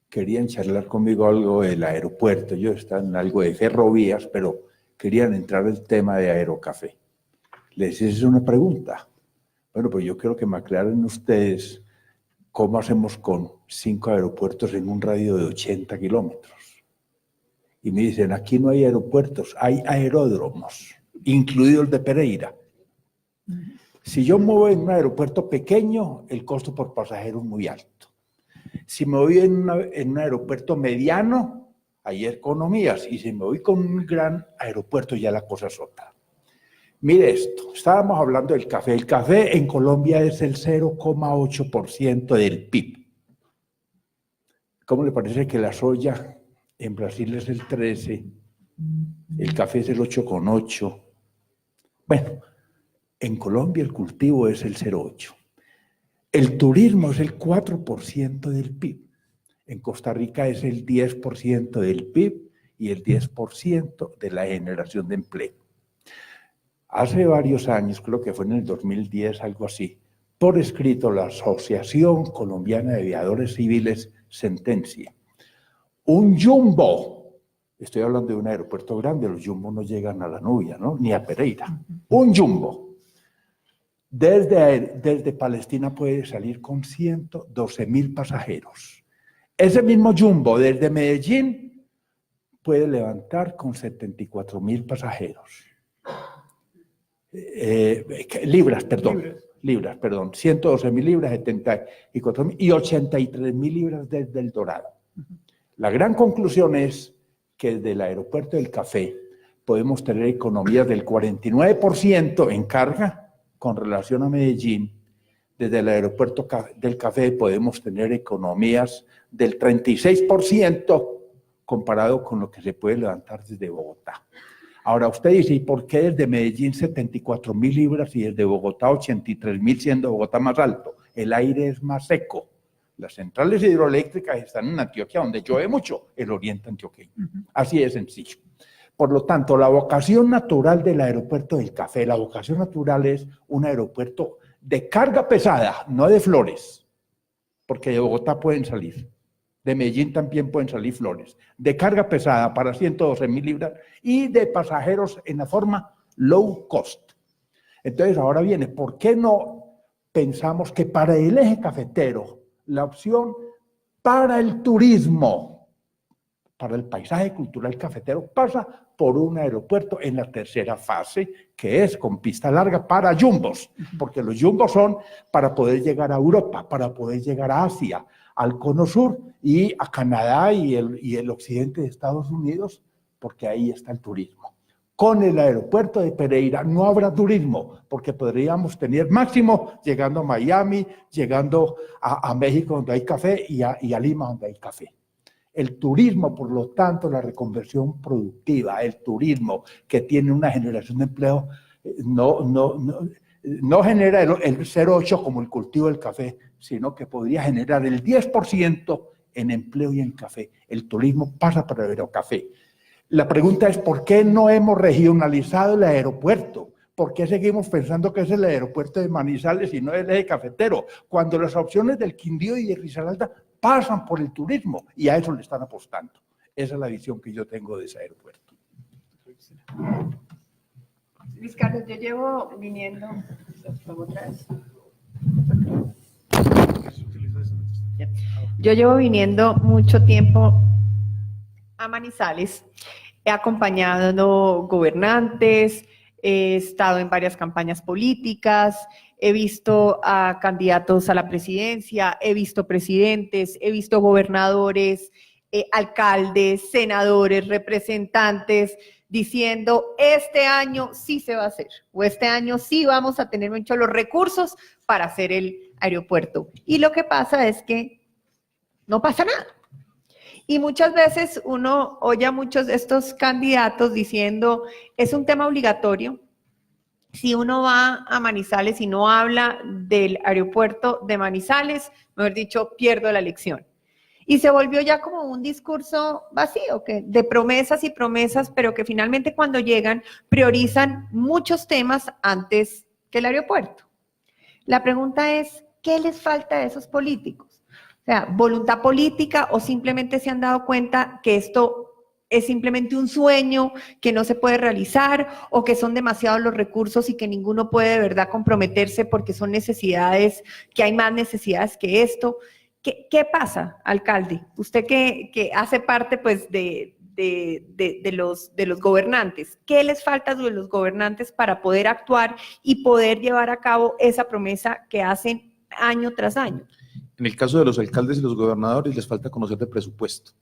Querían charlar conmigo algo del aeropuerto. Yo estaba en algo de ferrovías, pero querían entrar el tema de Aerocafé. Les hice una pregunta. Bueno, pues yo quiero que me aclaren ustedes cómo hacemos con 5 aeropuertos en un radio de 80 kilómetros. Y me dicen, aquí no hay aeropuertos, hay aeródromos, incluido el de Pereira. Si yo me voy en un aeropuerto pequeño, el costo por pasajero es muy alto. Si me voy en un aeropuerto mediano, hay economías. Y si me voy con un gran aeropuerto, ya la cosa es otra. Mire esto, estábamos hablando del café. El café en Colombia es el 0,8% del PIB. ¿Cómo le parece que la soya en Brasil es el 13%? El café es el 8,8%. Bueno, en Colombia el cultivo es el 0,8%. El turismo es el 4% del PIB. En Costa Rica es el 10% del PIB y el 10% de la generación de empleo. Hace varios años, creo que fue en el 2010, algo así, por escrito la Asociación Colombiana de Aviadores Civiles sentencia: un jumbo, estoy hablando de un aeropuerto grande, los jumbos no llegan a La Nubia, ¿no? Ni a Pereira, un jumbo desde Palestina puede salir con 112.000 pasajeros. Ese mismo jumbo desde Medellín puede levantar con 74.000 pasajeros. Libras, perdón. 112.000 libras, 74.000 y 83.000 libras desde El Dorado. La gran conclusión es que desde el aeropuerto del Café podemos tener economías del 49% en carga con relación a Medellín. Desde el aeropuerto del Café podemos tener economías del 36% comparado con lo que se puede levantar desde Bogotá. Ahora usted dice, ¿y por qué desde Medellín 74.000 libras y desde Bogotá 83.000, siendo Bogotá más alto? El aire es más seco. Las centrales hidroeléctricas están en Antioquia, donde llueve mucho, el oriente antioqueño. Así de sencillo. Por lo tanto, la vocación natural del aeropuerto del Café, la vocación natural es un aeropuerto de carga pesada, no de flores, porque de Bogotá pueden salir. De Medellín también pueden salir flores, de carga pesada para 112.000 libras y de pasajeros en la forma low cost. Entonces, ahora viene, ¿por qué no pensamos que para el eje cafetero, la opción para el turismo, para el paisaje cultural cafetero, pasa por un aeropuerto en la tercera fase, que es con pista larga para jumbos, porque los jumbos son para poder llegar a Europa, para poder llegar a Asia, al Cono Sur y a Canadá y el occidente de Estados Unidos, porque ahí está el turismo. Con el aeropuerto de Pereira no habrá turismo, porque podríamos tener máximo llegando a Miami, llegando a México donde hay café y a Lima donde hay café. El turismo, por lo tanto, la reconversión productiva, el turismo que tiene una generación de empleo, no genera el 0,8 como el cultivo del café, sino que podría generar el 10% en empleo y en café. El turismo pasa para el aerocafé. La pregunta es, ¿por qué no hemos regionalizado el aeropuerto? ¿Por qué seguimos pensando que es el aeropuerto de Manizales y no el eje cafetero? Cuando las opciones del Quindío y de Risaralda pasan por el turismo y a eso le están apostando. Esa es la visión que yo tengo de ese aeropuerto. Luis Carlos, yo llevo viniendo, yo llevo viniendo mucho tiempo a Manizales he acompañado gobernantes, he estado en varias campañas políticas, he visto a candidatos a la presidencia, he visto presidentes, he visto gobernadores, alcaldes, senadores, representantes, diciendo este año sí se va a hacer, o este año sí vamos a tener muchos los recursos para hacer el aeropuerto. Y lo que pasa es que no pasa nada. Y muchas veces uno oye a muchos de estos candidatos diciendo, es un tema obligatorio. Si uno va a Manizales y no habla del aeropuerto de Manizales, mejor dicho, pierdo la elección. Y se volvió ya como un discurso vacío, de promesas y promesas, pero que finalmente cuando llegan priorizan muchos temas antes que el aeropuerto. La pregunta es, ¿qué les falta a esos políticos? O sea, ¿voluntad política o simplemente se han dado cuenta que esto es simplemente un sueño que no se puede realizar o que son demasiados los recursos y que ninguno puede de verdad comprometerse porque son necesidades, que hay más necesidades que esto? ¿Qué pasa, alcalde? Usted que hace parte pues de los gobernantes, ¿qué les falta a los gobernantes para poder actuar y poder llevar a cabo esa promesa que hacen año tras año? En el caso de los alcaldes y los gobernadores les falta conocer de presupuesto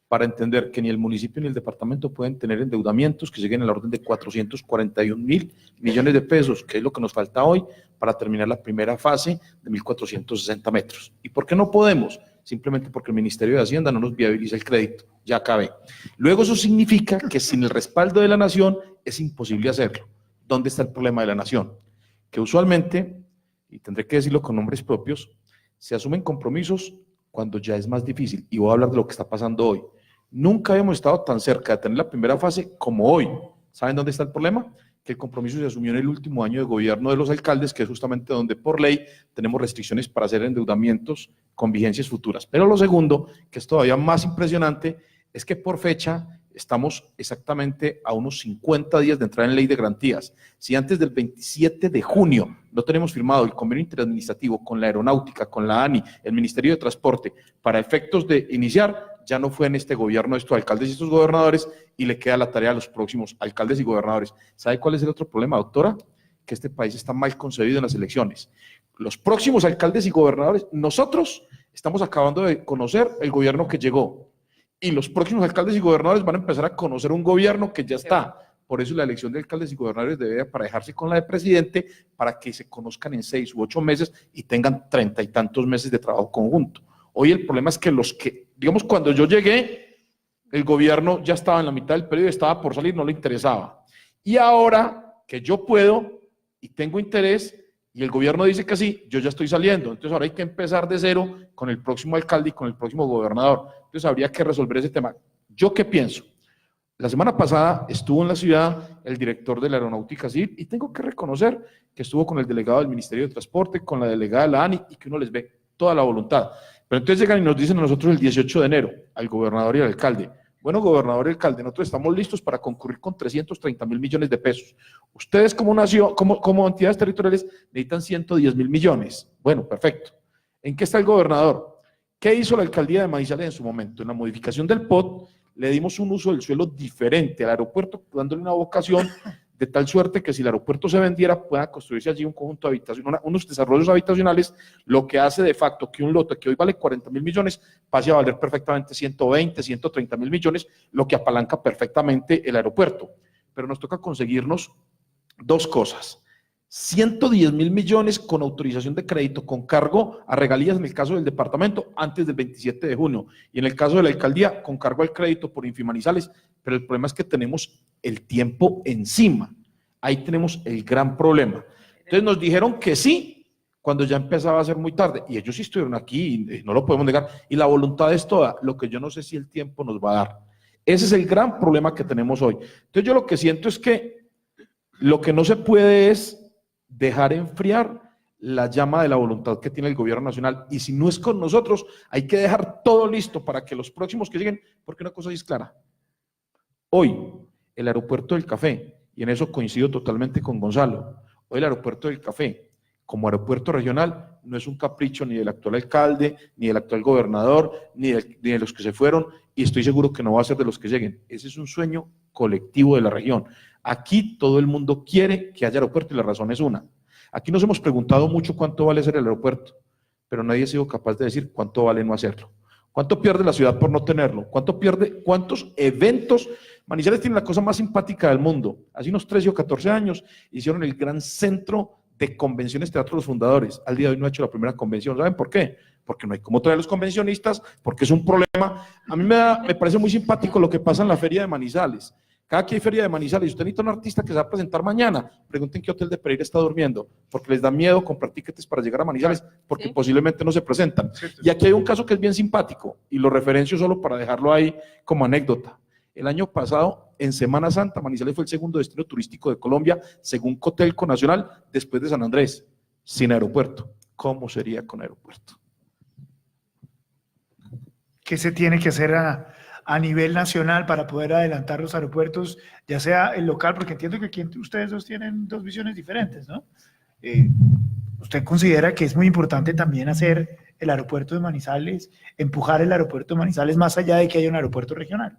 para entender que ni el municipio ni el departamento pueden tener endeudamientos que lleguen a la orden de 441.000 millones de pesos, que es lo que nos falta hoy para terminar la primera fase de 1.460 metros. ¿Y por qué no podemos? Simplemente porque el Ministerio de Hacienda no nos viabiliza el crédito, ya acabé. Luego eso significa que sin el respaldo de la nación es imposible hacerlo. ¿Dónde está el problema de la nación? Que usualmente, y tendré que decirlo con nombres propios, se asumen compromisos cuando ya es más difícil, y voy a hablar de lo que está pasando hoy. Nunca habíamos estado tan cerca de tener la primera fase como hoy. ¿Saben dónde está el problema? Que el compromiso se asumió en el último año de gobierno de los alcaldes, que es justamente donde por ley tenemos restricciones para hacer endeudamientos con vigencias futuras. Pero lo segundo, que es todavía más impresionante, es que por fecha estamos exactamente a unos 50 días de entrar en ley de garantías. Si antes del 27 de junio no tenemos firmado el convenio interadministrativo con la aeronáutica, con la ANI, el Ministerio de Transporte, para efectos de iniciar, ya no fue en este gobierno de estos alcaldes y estos gobernadores, y le queda la tarea a los próximos alcaldes y gobernadores. ¿Sabe cuál es el otro problema, doctora? Que este país está mal concebido en las elecciones. Los próximos alcaldes y gobernadores, nosotros estamos acabando de conocer el gobierno que llegó, y los próximos alcaldes y gobernadores van a empezar a conocer un gobierno que ya está. Por eso la elección de alcaldes y gobernadores debe aparejarse con la de presidente, para que se conozcan en 6 u 8 meses y tengan 30 y tantos meses de trabajo conjunto. Hoy el problema es que los que, digamos, cuando yo llegué, el gobierno ya estaba en la mitad del periodo, estaba por salir, no le interesaba. Y ahora que yo puedo y tengo interés, y el gobierno dice que sí, yo ya estoy saliendo. Entonces ahora hay que empezar de cero con el próximo alcalde y con el próximo gobernador. Entonces habría que resolver ese tema. ¿Yo qué pienso? La semana pasada estuvo en la ciudad el director de la Aeronáutica Civil, y tengo que reconocer que estuvo con el delegado del Ministerio de Transporte, con la delegada de la ANI, y que uno les ve toda la voluntad. Pero entonces llegan y nos dicen a nosotros el 18 de enero, al gobernador y al alcalde: bueno, gobernador y alcalde, nosotros estamos listos para concurrir con 330.000 millones de pesos. Ustedes como nación, como entidades territoriales, necesitan 110.000 millones. Bueno, perfecto. ¿En qué está el gobernador? ¿Qué hizo la alcaldía de Manizales en su momento? En la modificación del POT le dimos un uso del suelo diferente al aeropuerto, dándole una vocación de tal suerte que si el aeropuerto se vendiera, pueda construirse allí un conjunto de habitaciones, unos desarrollos habitacionales, lo que hace de facto que un lote que hoy vale 40.000 millones pase a valer perfectamente 120, 130.000 millones, lo que apalanca perfectamente el aeropuerto. Pero nos toca conseguirnos dos cosas: 110.000 millones con autorización de crédito, con cargo a regalías en el caso del departamento antes del 27 de junio, y en el caso de la alcaldía con cargo al crédito por Infimanizales. Pero el problema es que tenemos el tiempo encima, ahí tenemos el gran problema. Entonces nos dijeron que sí, cuando ya empezaba a ser muy tarde, y ellos sí estuvieron aquí, y no lo podemos negar, y la voluntad es toda, lo que yo no sé si el tiempo nos va a dar. Ese es el gran problema que tenemos hoy. Entonces yo lo que siento es que lo que no se puede es dejar enfriar la llama de la voluntad que tiene el gobierno nacional, y si no es con nosotros, hay que dejar todo listo para que los próximos que lleguen, porque una cosa sí es clara: hoy el aeropuerto del Café, y en eso coincido totalmente con Gonzalo, hoy el aeropuerto del Café, como aeropuerto regional no es un capricho ni del actual alcalde, ni del actual gobernador, ni de los que se fueron, y estoy seguro que no va a ser de los que lleguen. Ese es un sueño colectivo de la región. Aquí todo el mundo quiere que haya aeropuerto y la razón es una. Aquí nos hemos preguntado mucho cuánto vale ser el aeropuerto, pero nadie ha sido capaz de decir cuánto vale no hacerlo. ¿Cuánto pierde la ciudad por no tenerlo? ¿Cuántos eventos? Manizales tiene la cosa más simpática del mundo. Hace unos 13 o 14 años hicieron el gran centro de convenciones Teatro Los Fundadores. Al día de hoy no ha hecho la primera convención. ¿Saben por qué? Porque no hay cómo traer a los convencionistas, porque es un problema. A mí me parece muy simpático lo que pasa en la feria de Manizales. Cada que hay feria de Manizales, y usted necesita un artista que se va a presentar mañana, pregunten qué hotel de Pereira está durmiendo, porque les da miedo comprar tiquetes para llegar a Manizales, porque posiblemente no se presentan. Y aquí hay un caso que es bien simpático, y lo referencio solo para dejarlo ahí como anécdota. El año pasado, en Semana Santa, Manizales fue el segundo destino turístico de Colombia, según Cotelco Nacional, después de San Andrés, sin aeropuerto. ¿Cómo sería con aeropuerto? ¿Qué se tiene que hacer a nivel nacional para poder adelantar los aeropuertos, ya sea el local, porque entiendo que aquí ustedes dos tienen dos visiones diferentes, ¿no? ¿Usted considera que es muy importante también hacer el aeropuerto de Manizales, empujar el aeropuerto de Manizales más allá de que haya un aeropuerto regional?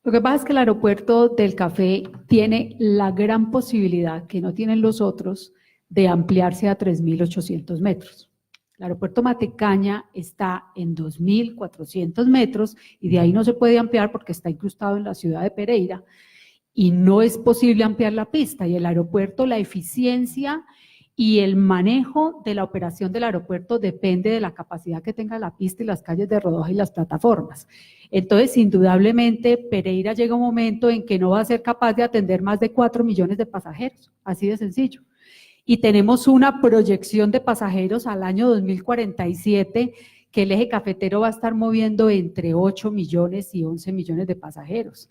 Lo que pasa es que el aeropuerto del Café tiene la gran posibilidad, que no tienen los otros, de ampliarse a 3.800 metros. El aeropuerto Matecaña está en 2.400 metros y de ahí no se puede ampliar porque está incrustado en la ciudad de Pereira y no es posible ampliar la pista. Y el aeropuerto, la eficiencia y el manejo de la operación del aeropuerto depende de la capacidad que tenga la pista y las calles de rodaje y las plataformas. Entonces, indudablemente, Pereira llega un momento en que no va a ser capaz de atender más de 4 millones de pasajeros, así de sencillo. Y tenemos una proyección de pasajeros al año 2047 que el eje cafetero va a estar moviendo entre 8 millones y 11 millones de pasajeros.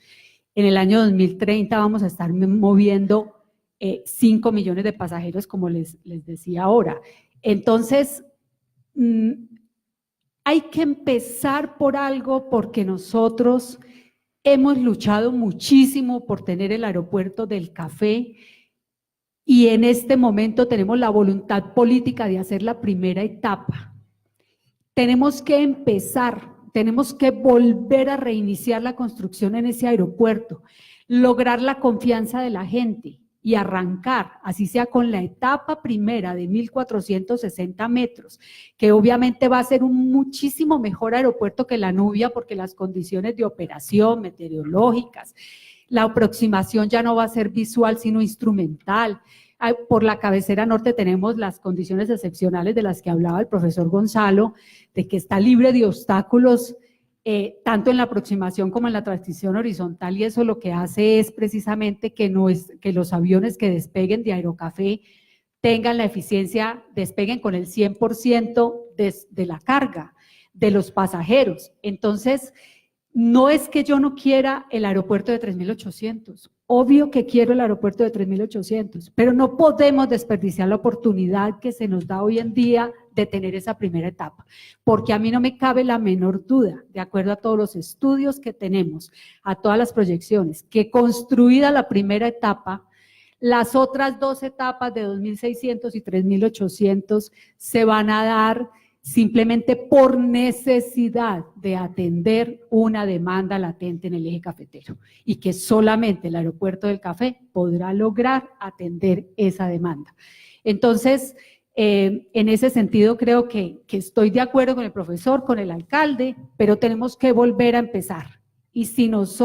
En el año 2030 vamos a estar moviendo 5 millones de pasajeros, como les decía ahora. Entonces, hay que empezar por algo porque nosotros hemos luchado muchísimo por tener el aeropuerto del Café y en este momento tenemos la voluntad política de hacer la primera etapa. Tenemos que empezar, tenemos que volver a reiniciar la construcción en ese aeropuerto, lograr la confianza de la gente y arrancar, así sea con la etapa primera de 1.460 metros, que obviamente va a ser un muchísimo mejor aeropuerto que la Nubia porque las condiciones de operación meteorológicas, la aproximación ya no va a ser visual sino instrumental. Por la cabecera norte tenemos las condiciones excepcionales de las que hablaba el profesor Gonzalo, de que está libre de obstáculos tanto en la aproximación como en la transición horizontal, y eso lo que hace es precisamente que los aviones que despeguen de Aerocafé tengan la eficiencia, despeguen con el 100% de la carga de los pasajeros. Entonces, no es que yo no quiera el aeropuerto de 3.800, obvio que quiero el aeropuerto de 3.800, pero no podemos desperdiciar la oportunidad que se nos da hoy en día de tener esa primera etapa, porque a mí no me cabe la menor duda, de acuerdo a todos los estudios que tenemos, a todas las proyecciones, que construida la primera etapa, las otras dos etapas de 2.600 y 3.800 se van a dar simplemente por necesidad de atender una demanda latente en el eje cafetero y que solamente el aeropuerto del Café podrá lograr atender esa demanda. Entonces, en ese sentido creo que estoy de acuerdo con el profesor, con el alcalde, pero tenemos que volver a empezar. Y si nos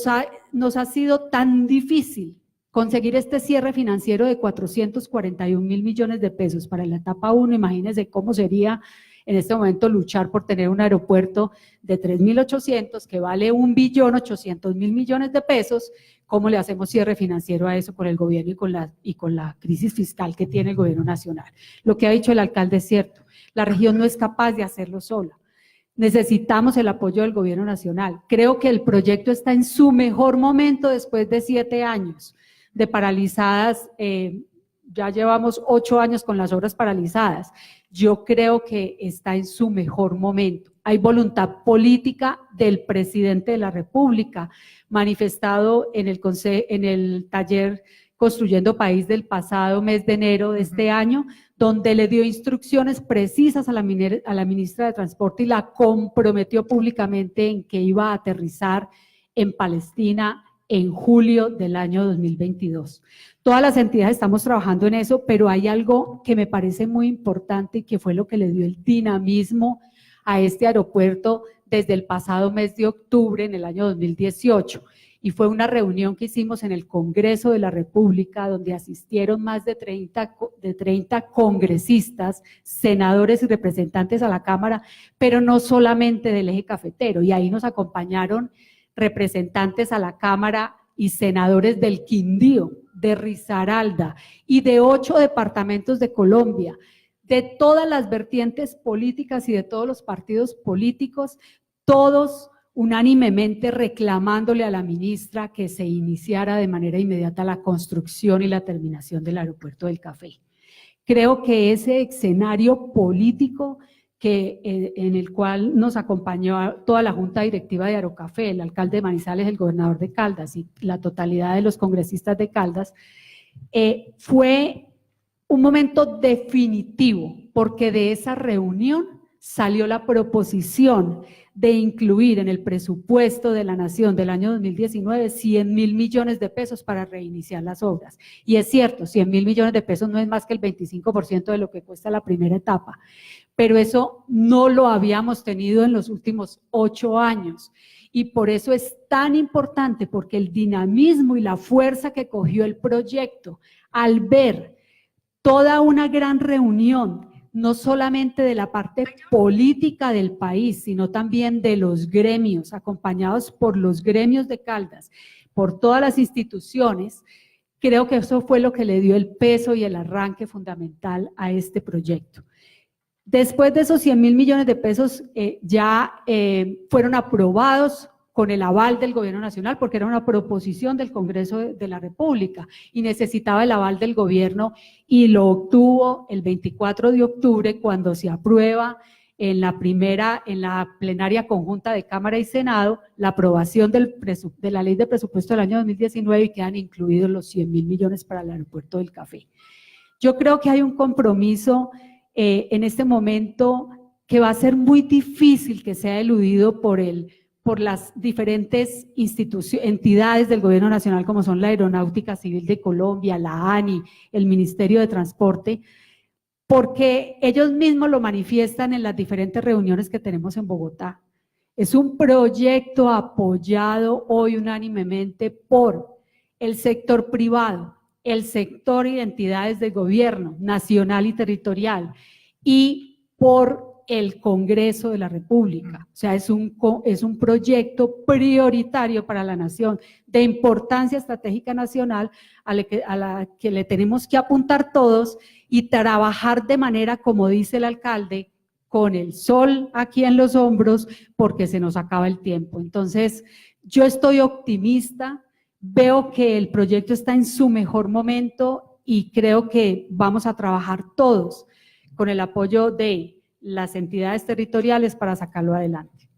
ha sido tan difícil conseguir este cierre financiero de 441.000 millones de pesos para la etapa 1, imagínense cómo sería en este momento luchar por tener un aeropuerto de 3.800 que vale 1.800.000 millones de pesos. ¿Cómo le hacemos cierre financiero a eso con el gobierno y con la crisis fiscal que tiene el gobierno nacional? Lo que ha dicho el alcalde es cierto, la región no es capaz de hacerlo sola. Necesitamos el apoyo del gobierno nacional. Creo que el proyecto está en su mejor momento después de 7 años de paralizadas, ya llevamos 8 años con las obras paralizadas. Yo creo que está en su mejor momento. Hay voluntad política del presidente de la República, manifestado en el taller Construyendo País del pasado mes de enero de este año, donde le dio instrucciones precisas a la ministra de Transporte y la comprometió públicamente en que iba a aterrizar en Palestina en julio del año 2022. Todas las entidades estamos trabajando en eso, pero hay algo que me parece muy importante y que fue lo que le dio el dinamismo a este aeropuerto desde el pasado mes de octubre en el año 2018. Y fue una reunión que hicimos en el Congreso de la República, donde asistieron más de 30 congresistas, senadores y representantes a la Cámara, pero no solamente del eje cafetero, y ahí nos acompañaron representantes a la Cámara y senadores del Quindío, de Risaralda y de 8 departamentos de Colombia, de todas las vertientes políticas y de todos los partidos políticos, todos unánimemente reclamándole a la ministra que se iniciara de manera inmediata la construcción y la terminación del aeropuerto del Café. Creo que ese escenario político en el cual nos acompañó toda la junta directiva de Aerocafé, el alcalde de Manizales, el gobernador de Caldas y la totalidad de los congresistas de Caldas, fue un momento definitivo, porque de esa reunión salió la proposición de incluir en el presupuesto de la Nación del año 2019 100.000 millones de pesos para reiniciar las obras. Y es cierto, 100.000 millones de pesos no es más que el 25% de lo que cuesta la primera etapa, pero eso no lo habíamos tenido en los últimos 8 años. Y por eso es tan importante, porque el dinamismo y la fuerza que cogió el proyecto al ver toda una gran reunión, no solamente de la parte política del país, sino también de los gremios, acompañados por los gremios de Caldas, por todas las instituciones, creo que eso fue lo que le dio el peso y el arranque fundamental a este proyecto. Después de esos 100.000 millones de pesos fueron aprobados con el aval del Gobierno Nacional, porque era una proposición del Congreso de la República y necesitaba el aval del Gobierno, y lo obtuvo el 24 de octubre cuando se aprueba en la plenaria conjunta de Cámara y Senado la aprobación de la Ley de Presupuesto del año 2019 y quedan incluidos los 100.000 millones para el Aeropuerto del Café. Yo creo que hay un compromiso en este momento que va a ser muy difícil que sea eludido por las diferentes entidades del Gobierno Nacional, como son la Aeronáutica Civil de Colombia, la ANI, el Ministerio de Transporte, porque ellos mismos lo manifiestan en las diferentes reuniones que tenemos en Bogotá. Es un proyecto apoyado hoy unánimemente por el sector privado, el sector y entidades del gobierno nacional y territorial, y por el Congreso de la República. O sea, es un proyecto prioritario para la nación, de importancia estratégica nacional, a la que le tenemos que apuntar todos y trabajar de manera, como dice el alcalde, con el sol aquí en los hombros, porque se nos acaba el tiempo. Entonces, yo estoy optimista, veo que el proyecto está en su mejor momento y creo que vamos a trabajar todos con el apoyo de las entidades territoriales para sacarlo adelante.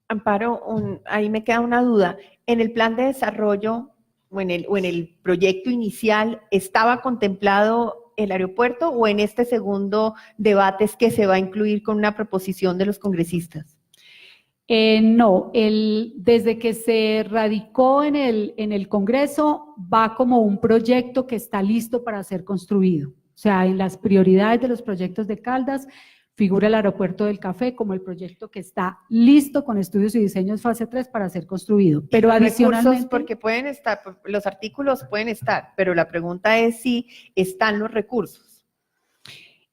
Amparo, ahí me queda una duda. ¿En el plan de desarrollo o en el proyecto inicial estaba contemplado el aeropuerto, o en este segundo debate es que se va a incluir con una proposición de los congresistas? No, desde que se radicó en el Congreso va como un proyecto que está listo para ser construido. O sea, en las prioridades de los proyectos de Caldas figura el Aeropuerto del Café como el proyecto que está listo con estudios y diseños fase 3 para ser construido. Pero adicionalmente… Porque pueden estar, los artículos pueden estar, pero la pregunta es si están los recursos.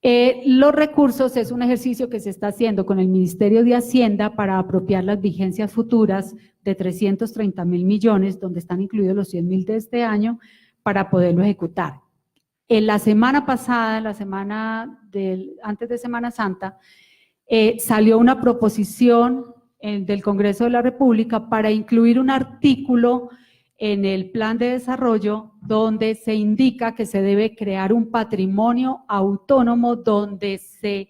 Los recursos es un ejercicio que se está haciendo con el Ministerio de Hacienda para apropiar las vigencias futuras de 330.000 millones, donde están incluidos los 100.000 de este año, para poderlo ejecutar. En la semana pasada, antes de Semana Santa, salió una proposición del Congreso de la República para incluir un artículo en el plan de desarrollo donde se indica que se debe crear un patrimonio autónomo donde se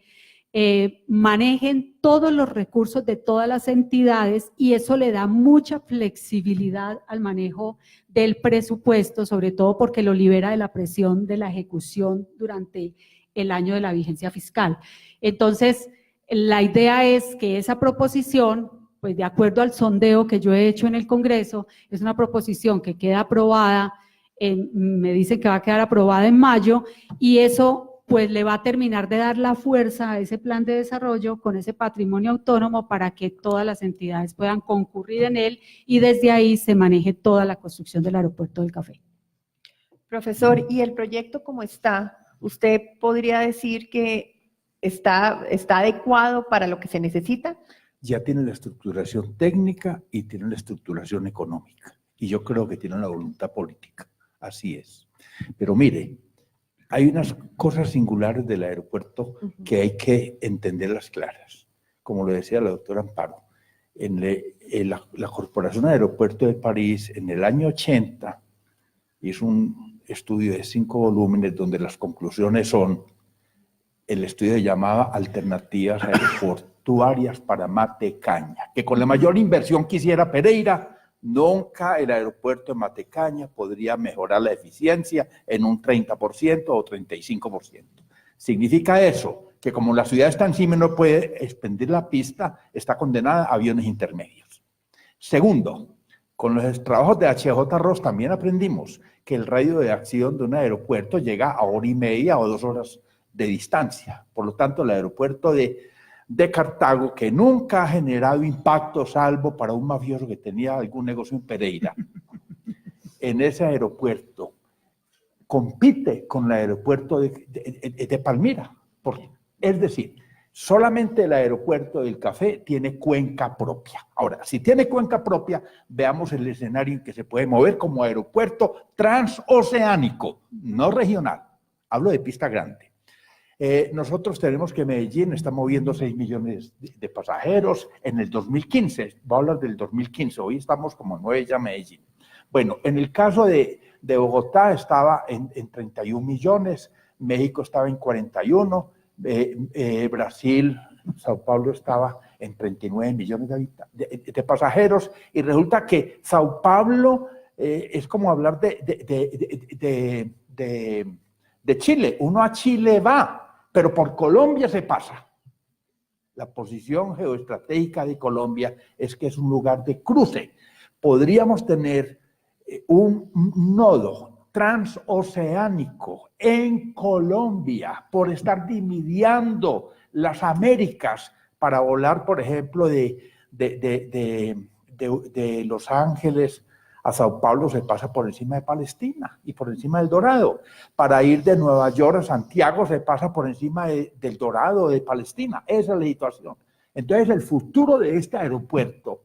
manejen todos los recursos de todas las entidades, y eso le da mucha flexibilidad al manejo del presupuesto, sobre todo porque lo libera de la presión de la ejecución durante el año de la vigencia fiscal. Entonces, la idea es que esa proposición, pues de acuerdo al sondeo que yo he hecho en el Congreso, es una proposición que queda aprobada, me dicen que va a quedar aprobada en mayo, y eso pues le va a terminar de dar la fuerza a ese plan de desarrollo con ese patrimonio autónomo para que todas las entidades puedan concurrir en él y desde ahí se maneje toda la construcción del aeropuerto del Café. Profesor, ¿y el proyecto cómo está? ¿Usted podría decir que está adecuado para lo que se necesita? Ya tiene la estructuración técnica y tiene la estructuración económica. Y yo creo que tiene la voluntad política. Así es. Pero mire, hay unas cosas singulares del aeropuerto que hay que entenderlas claras. Como lo decía la doctora Amparo, en la Corporación Aeropuerto de París, en el año 80, hizo un estudio de 5 volúmenes donde las conclusiones son, el estudio llamaba Alternativas Aeroportuarias para Matecaña, que con la mayor inversión que hiciera Pereira, nunca el aeropuerto de Matecaña podría mejorar la eficiencia en un 30% o 35%. Significa eso, que como la ciudad está encima y no puede expandir la pista, está condenada a aviones intermedios. Segundo, con los trabajos de HJ Ross también aprendimos que el radio de acción de un aeropuerto llega a 1:30 o 2 horas de distancia. Por lo tanto, el aeropuerto de Cartago, que nunca ha generado impacto salvo para un mafioso que tenía algún negocio en Pereira, en ese aeropuerto compite con el aeropuerto de Palmira. Es decir, solamente el aeropuerto del Café tiene cuenca propia. Ahora, si tiene cuenca propia, veamos el escenario en que se puede mover como aeropuerto transoceánico, no regional. Hablo de pista grande. Nosotros tenemos que Medellín está moviendo 6 millones de pasajeros en el 2015. Voy a hablar del 2015, hoy estamos como 9 ya Medellín. Bueno, en el caso de Bogotá estaba en 31 millones, México estaba en 41, Brasil, Sao Paulo estaba en 39 millones de pasajeros, y resulta que Sao Paulo es como hablar de Chile. Uno a Chile va, pero por Colombia se pasa. La posición geoestratégica de Colombia es que es un lugar de cruce. Podríamos tener un nodo transoceánico en Colombia por estar dividiendo las Américas para volar, por ejemplo, de Los Ángeles a Sao Paulo se pasa por encima de Palestina y por encima del Dorado. Para ir de Nueva York a Santiago se pasa por encima del Dorado, de Palestina. Esa es la situación. Entonces, el futuro de este aeropuerto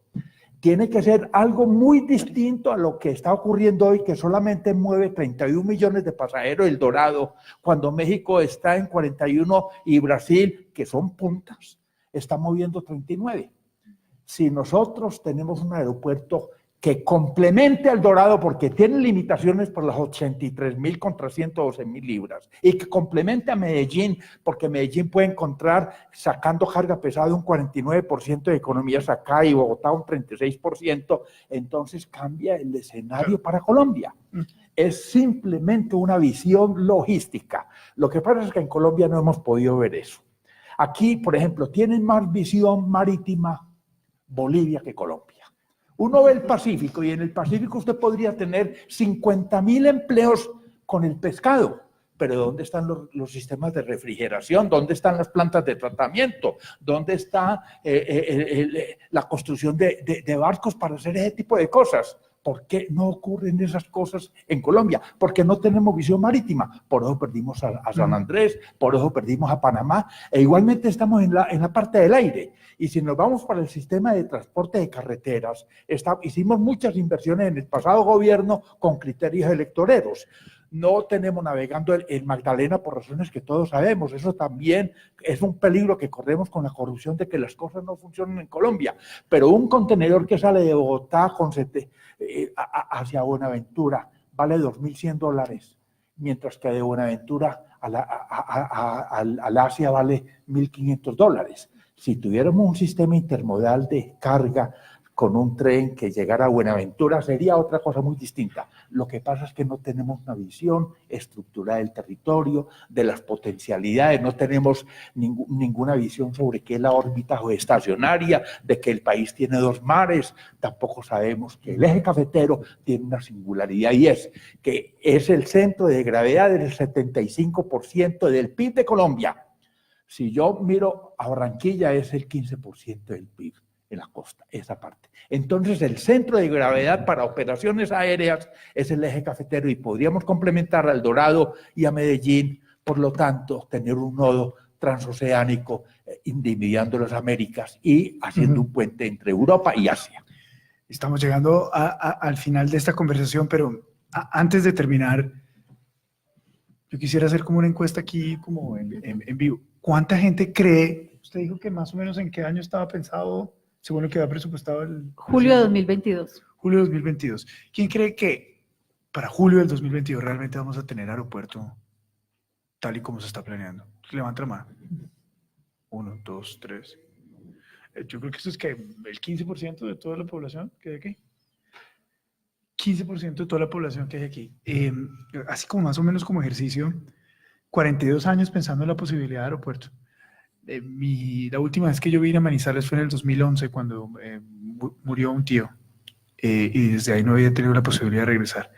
tiene que ser algo muy distinto a lo que está ocurriendo hoy, que solamente mueve 31 millones de pasajeros el Dorado, cuando México está en 41 y Brasil, que son puntas, está moviendo 39. Si nosotros tenemos un aeropuerto que complemente al Dorado, porque tiene limitaciones por las 83.000 contra 112.000 libras, y que complemente a Medellín, porque Medellín puede encontrar, sacando carga pesada, un 49% de economías acá y Bogotá un 36%, entonces cambia el escenario para Colombia. Es simplemente una visión logística. Lo que pasa es que en Colombia no hemos podido ver eso. Aquí, por ejemplo, tienen más visión marítima Bolivia que Colombia. Uno ve el Pacífico y en el Pacífico usted podría tener 50.000 empleos con el pescado, pero ¿dónde están los sistemas de refrigeración? ¿Dónde están las plantas de tratamiento? ¿Dónde está la construcción de barcos para hacer ese tipo de cosas? ¿Por qué no ocurren esas cosas en Colombia? Porque no tenemos visión marítima. Por eso perdimos a San Andrés, por eso perdimos a Panamá, e igualmente estamos en la parte del aire. Y si nos vamos para el sistema de transporte de carreteras, hicimos muchas inversiones en el pasado gobierno con criterios electoreros. No tenemos navegando el Magdalena por razones que todos sabemos. Eso también es un peligro que corremos con la corrupción de que las cosas no funcionan en Colombia. Pero un contenedor que sale de Bogotá hacia Buenaventura vale $2.100, mientras que de Buenaventura al Asia vale $1.500. Si tuviéramos un sistema intermodal de carga con un tren que llegara a Buenaventura, sería otra cosa muy distinta. Lo que pasa es que no tenemos una visión estructural del territorio, de las potencialidades, no tenemos ninguna visión sobre qué es la órbita geoestacionaria, de que el país tiene 2 mares, tampoco sabemos que el eje cafetero tiene una singularidad y es que es el centro de gravedad del 75% del PIB de Colombia. Si yo miro a Barranquilla, es el 15% del PIB en la costa, esa parte. Entonces, el centro de gravedad para operaciones aéreas es el eje cafetero y podríamos complementar a El Dorado y a Medellín, por lo tanto, tener un nodo transoceánico intermediando las Américas y haciendo un puente entre Europa y Asia. Estamos llegando al final de esta conversación, pero antes de terminar, yo quisiera hacer como una encuesta aquí, como en vivo. ¿Cuánta gente cree, usted dijo que más o menos en qué año estaba pensado, según lo que había presupuestado el... Julio de 2022. Julio de 2022. ¿Quién cree que para julio del 2022 realmente vamos a tener aeropuerto tal y como se está planeando? Levanta la mano. 1, 2, 3. Yo creo que eso es que el 15% de toda la población que hay aquí. 15% de toda la población que hay aquí. Así como más o menos como ejercicio, 42 años pensando en la posibilidad de aeropuerto. La última vez que yo vine a Manizales fue en el 2011 cuando murió un tío y desde ahí no había tenido la posibilidad de regresar.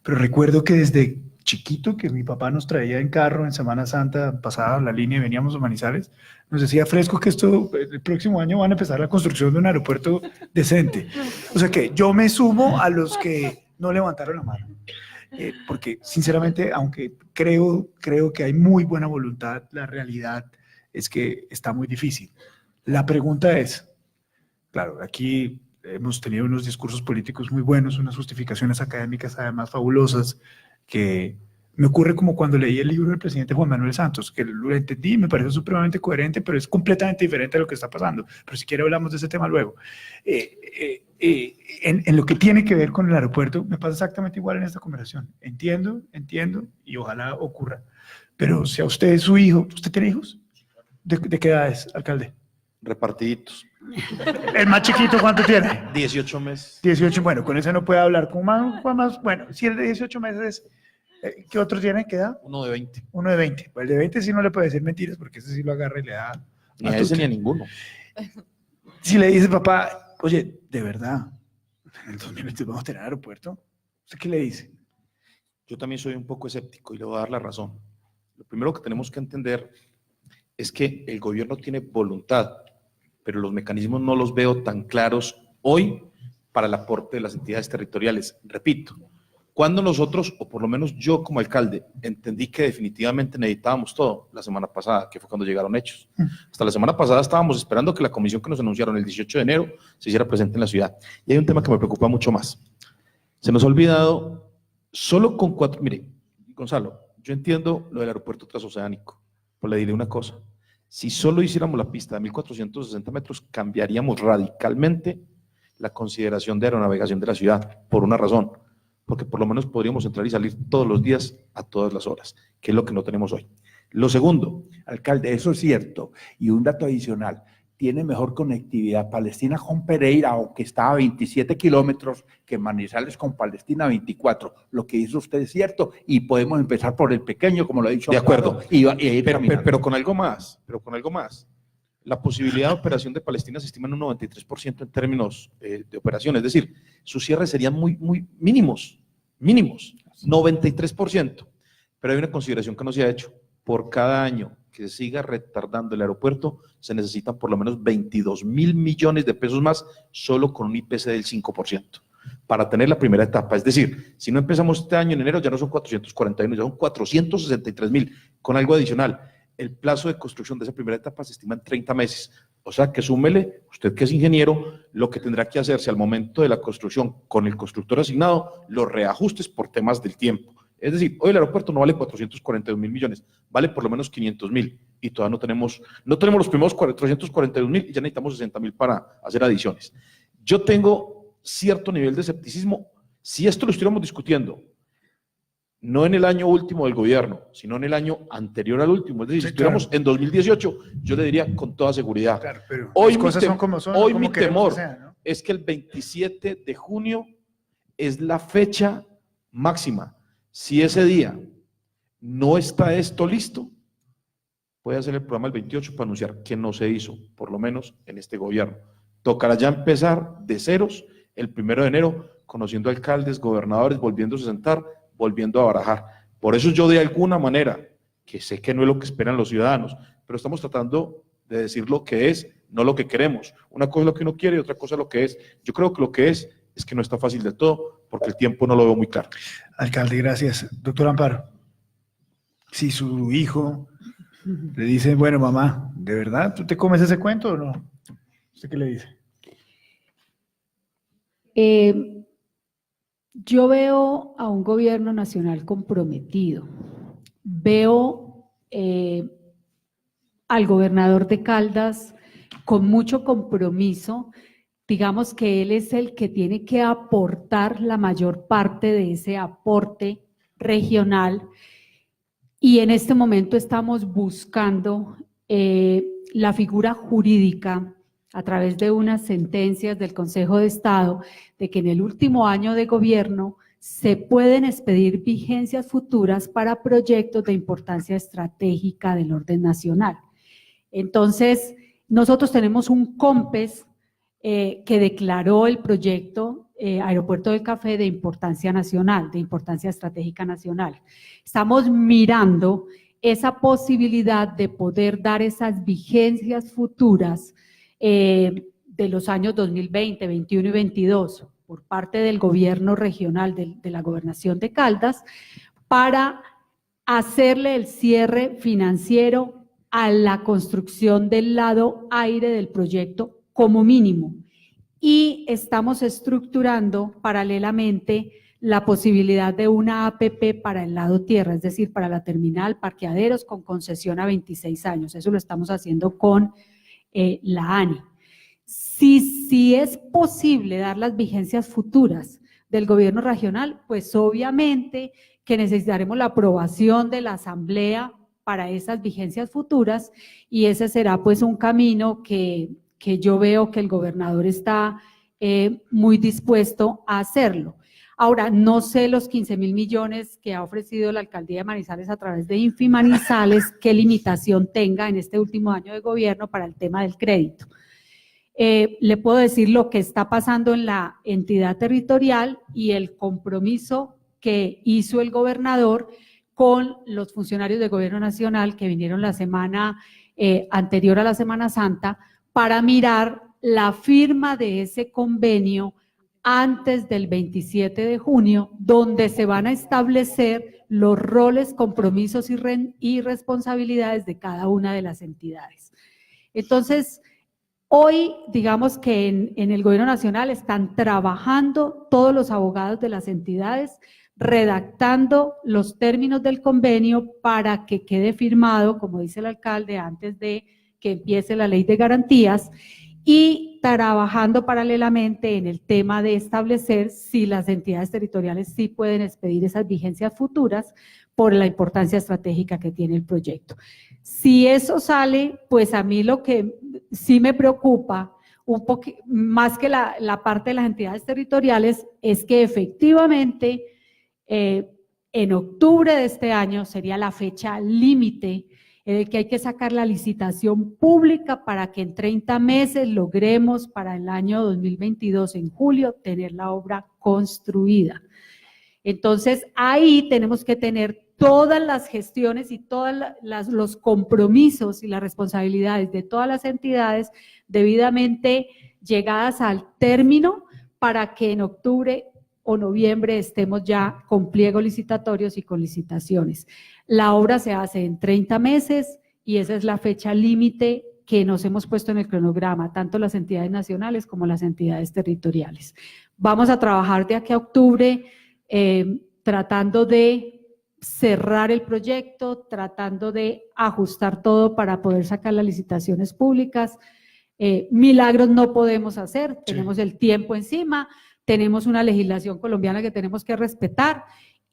Pero recuerdo que desde chiquito que mi papá nos traía en carro en Semana Santa, pasaba la línea y veníamos a Manizales, nos decía Fresco que el próximo año van a empezar la construcción de un aeropuerto decente. O sea que yo me sumo a los que no levantaron la mano. Porque sinceramente, aunque creo que hay muy buena voluntad, la realidad es que está muy difícil. La pregunta es, claro, aquí hemos tenido unos discursos políticos muy buenos, unas justificaciones académicas además fabulosas, que me ocurre como cuando leí el libro del presidente Juan Manuel Santos, que lo entendí, me parece supremamente coherente, pero es completamente diferente a lo que está pasando. Pero si quiere hablamos de ese tema luego. En lo que tiene que ver con el aeropuerto, me pasa exactamente igual en esta conversación. Entiendo, y ojalá ocurra. Pero si a usted, su hijo, ¿usted tiene hijos? ¿De qué edad es, alcalde? Repartiditos. ¿El más chiquito cuánto tiene? 18 meses. 18, bueno, con ese no puede hablar con más. Bueno, si el de 18 meses, ¿qué otro tiene? ¿Qué edad? Uno de 20. Uno de 20. Pues el de 20 sí no le puede decir mentiras porque ese sí lo agarra y le da. Ni a ese ni a ninguno. Si le dice papá, oye, de verdad, en el 2022 vamos a tener aeropuerto, ¿usted qué le dice? Yo también soy un poco escéptico y le voy a dar la razón. Lo primero que tenemos que entender es que el gobierno tiene voluntad, pero los mecanismos no los veo tan claros hoy para el aporte de las entidades territoriales. Repito, cuando nosotros, o por lo menos yo como alcalde, entendí que definitivamente necesitábamos todo la semana pasada, que fue cuando llegaron hechos. Hasta la semana pasada estábamos esperando que la comisión que nos anunciaron el 18 de enero se hiciera presente en la ciudad. Y hay un tema que me preocupa mucho más. Se nos ha olvidado, solo con 4, mire, Gonzalo, yo entiendo lo del aeropuerto transoceánico, pero le diré una cosa. Si solo hiciéramos la pista de 1.460 metros, cambiaríamos radicalmente la consideración de aeronavegación de la ciudad, por una razón, porque por lo menos podríamos entrar y salir todos los días a todas las horas, que es lo que no tenemos hoy. Lo segundo, alcalde, eso es cierto, y un dato adicional, tiene mejor conectividad Palestina con Pereira, aunque está a 27 kilómetros, que Manizales con Palestina 24. Lo que dice usted es cierto, y podemos empezar por el pequeño, como lo ha dicho. De acuerdo, pero con algo más, La posibilidad de operación de Palestina se estima en un 93% en términos de operación, es decir, sus cierres serían muy mínimos, 93%. Pero hay una consideración que no se ha hecho. Por cada año que se siga retardando el aeropuerto, se necesitan por lo menos 22.000 millones de pesos más solo con un IPC del 5% para tener la primera etapa. Es decir, si no empezamos este año en enero, ya no son 441, ya son 463.000, con algo adicional. El plazo de construcción de esa primera etapa se estima en 30 meses. O sea, que súmele, usted que es ingeniero, lo que tendrá que hacerse al momento de la construcción con el constructor asignado, los reajustes por temas del tiempo. Es decir, hoy el aeropuerto no vale 442.000 millones, vale por lo menos 500.000 y todavía no tenemos los primeros 442.000 y ya necesitamos 60.000 para hacer adiciones. Yo tengo cierto nivel de escepticismo. Si esto lo estuviéramos discutiendo no en el año último del gobierno, sino en el año anterior al último. Es decir, Sí, si estuviéramos claro. en 2018, yo le diría con toda seguridad. Claro, pero Hoy las mi cosas tem- son como son, hoy no mi como queremos temor que sean, ¿no? es que el 27 de junio es la fecha máxima. Si ese día no está esto listo, puede hacer el programa el 28 para anunciar que no se hizo, por lo menos en este gobierno. Tocará ya empezar de ceros el 1 de enero, conociendo alcaldes, gobernadores, volviéndose a sentar, volviendo a barajar. Por eso yo de alguna manera, que sé que no es lo que esperan los ciudadanos, pero estamos tratando de decir lo que es, no lo que queremos. Una cosa es lo que uno quiere y otra cosa es lo que es. Yo creo que lo que es que no está fácil de todo, porque el tiempo no lo veo muy claro. Alcalde, gracias. Doctor Amparo, si su hijo le dice, bueno, mamá, ¿de verdad tú te comes ese cuento o no? ¿Usted qué le dice? Yo veo a un gobierno nacional comprometido. Veo al gobernador de Caldas con mucho compromiso. Digamos que él es el que tiene que aportar la mayor parte de ese aporte regional y en este momento estamos buscando la figura jurídica a través de unas sentencias del Consejo de Estado de que en el último año de gobierno se pueden expedir vigencias futuras para proyectos de importancia estratégica del orden nacional. Entonces, nosotros tenemos un COMPES que declaró el proyecto Aeropuerto del Café de importancia nacional, de importancia estratégica nacional. Estamos mirando esa posibilidad de poder dar esas vigencias futuras de los años 2020, 21 y 22 por parte del gobierno regional de la gobernación de Caldas para hacerle el cierre financiero a la construcción del lado aire del proyecto como mínimo. Y estamos estructurando paralelamente la posibilidad de una APP para el lado tierra, es decir, para la terminal, parqueaderos con concesión a 26 años. Eso lo estamos haciendo con la ANI. Si es posible dar las vigencias futuras del gobierno regional, pues obviamente que necesitaremos la aprobación de la asamblea para esas vigencias futuras y ese será pues un camino que yo veo que el gobernador está muy dispuesto a hacerlo. Ahora, no sé los 15.000 millones que ha ofrecido la alcaldía de Manizales a través de Infimanizales, qué limitación tenga en este último año de gobierno para el tema del crédito. Le puedo decir lo que está pasando en la entidad territorial y el compromiso que hizo el gobernador con los funcionarios del gobierno nacional que vinieron la semana anterior a la Semana Santa para mirar la firma de ese convenio antes del 27 de junio, donde se van a establecer los roles, compromisos y responsabilidades de cada una de las entidades. Entonces, hoy, digamos que en el gobierno nacional están trabajando todos los abogados de las entidades, redactando los términos del convenio para que quede firmado, como dice el alcalde, antes de que empiece la ley de garantías y trabajando paralelamente en el tema de establecer si las entidades territoriales sí pueden expedir esas vigencias futuras por la importancia estratégica que tiene el proyecto. Si eso sale, pues a mí lo que sí me preocupa un poco más que la parte de las entidades territoriales es que efectivamente en octubre de este año sería la fecha límite en el que hay que sacar la licitación pública para que en 30 meses logremos para el año 2022, en julio, tener la obra construida. Entonces, ahí tenemos que tener todas las gestiones y todos los compromisos y las responsabilidades de todas las entidades debidamente llegadas al término para que en octubre o noviembre estemos ya con pliegos licitatorios y con licitaciones. La obra se hace en 30 meses y esa es la fecha límite que nos hemos puesto en el cronograma, tanto las entidades nacionales como las entidades territoriales. Vamos a trabajar de aquí a octubre tratando de cerrar el proyecto, tratando de ajustar todo para poder sacar las licitaciones públicas. Milagros no podemos hacer, tenemos el tiempo encima, tenemos una legislación colombiana que tenemos que respetar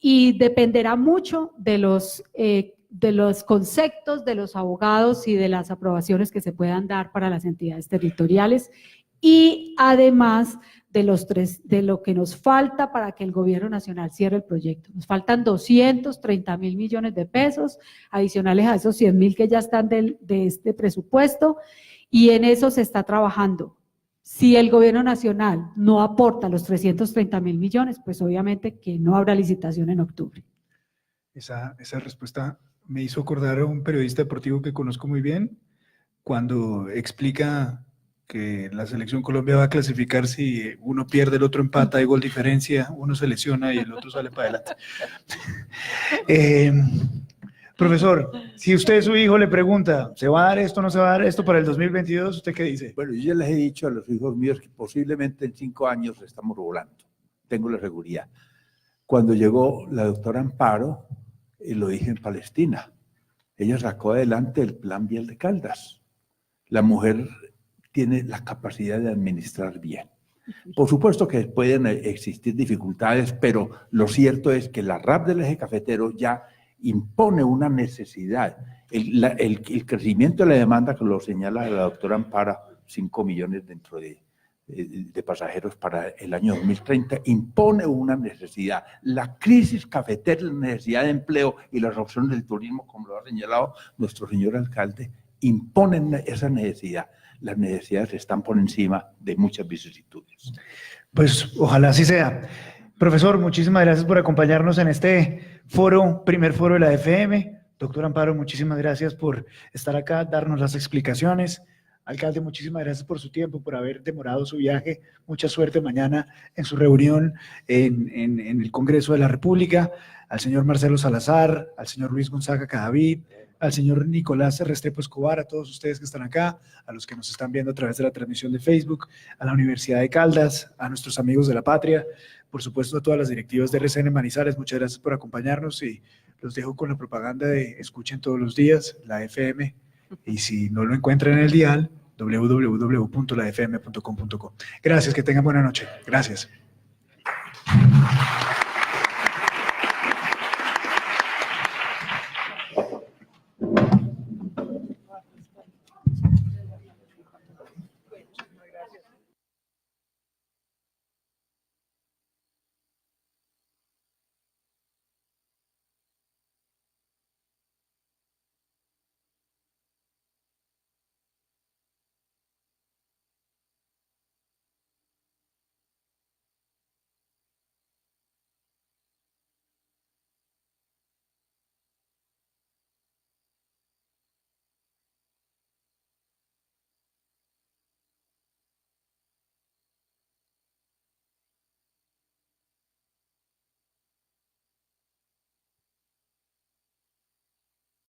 y dependerá mucho de los conceptos de los abogados y de las aprobaciones que se puedan dar para las entidades territoriales y además de lo que nos falta para que el gobierno nacional cierre el proyecto. Nos faltan 230.000 millones de pesos adicionales a esos 100.000 que ya están de este presupuesto y en eso se está trabajando. Si el gobierno nacional no aporta los 330.000 millones, pues obviamente que no habrá licitación en octubre. Esa respuesta me hizo acordar a un periodista deportivo que conozco muy bien, cuando explica que la selección Colombia va a clasificar si uno pierde, el otro empata, hay gol diferencia, uno se lesiona y el otro sale para adelante. Profesor, si usted, su hijo, le pregunta, ¿se va a dar esto o no se va a dar esto para el 2022? ¿Usted qué dice? Bueno, yo ya les he dicho a los hijos míos que posiblemente en 5 años estamos volando. Tengo la seguridad. Cuando llegó la doctora Amparo, lo dije en Palestina, ella sacó adelante el Plan Biel de Caldas. La mujer tiene la capacidad de administrar bien. Por supuesto que pueden existir dificultades, pero lo cierto es que la RAP del eje cafetero ya impone una necesidad. El crecimiento de la demanda, que lo señala la doctora Amparo, 5 millones dentro de pasajeros para el año 2030, impone una necesidad. La crisis cafetera, la necesidad de empleo y las opciones del turismo, como lo ha señalado nuestro señor alcalde, imponen esa necesidad. Las necesidades están por encima de muchas vicisitudes. Pues ojalá así sea. Profesor, muchísimas gracias por acompañarnos en este foro, primer foro de la FM. Doctor Amparo, muchísimas gracias por estar acá, darnos las explicaciones. Alcalde, muchísimas gracias por su tiempo, por haber demorado su viaje. Mucha suerte mañana en su reunión en el Congreso de la República. Al señor Marcelo Salazar, al señor Luis Gonzaga Cadavid, al señor Nicolás Restrepo Escobar, a todos ustedes que están acá, a los que nos están viendo a través de la transmisión de Facebook, a la Universidad de Caldas, a nuestros amigos de la Patria, por supuesto a todas las directivas de RCN Manizales, muchas gracias por acompañarnos y los dejo con la propaganda de escuchen todos los días la FM y si no lo encuentran en el dial, www.lafm.com.co. Gracias, que tengan buena noche. Gracias.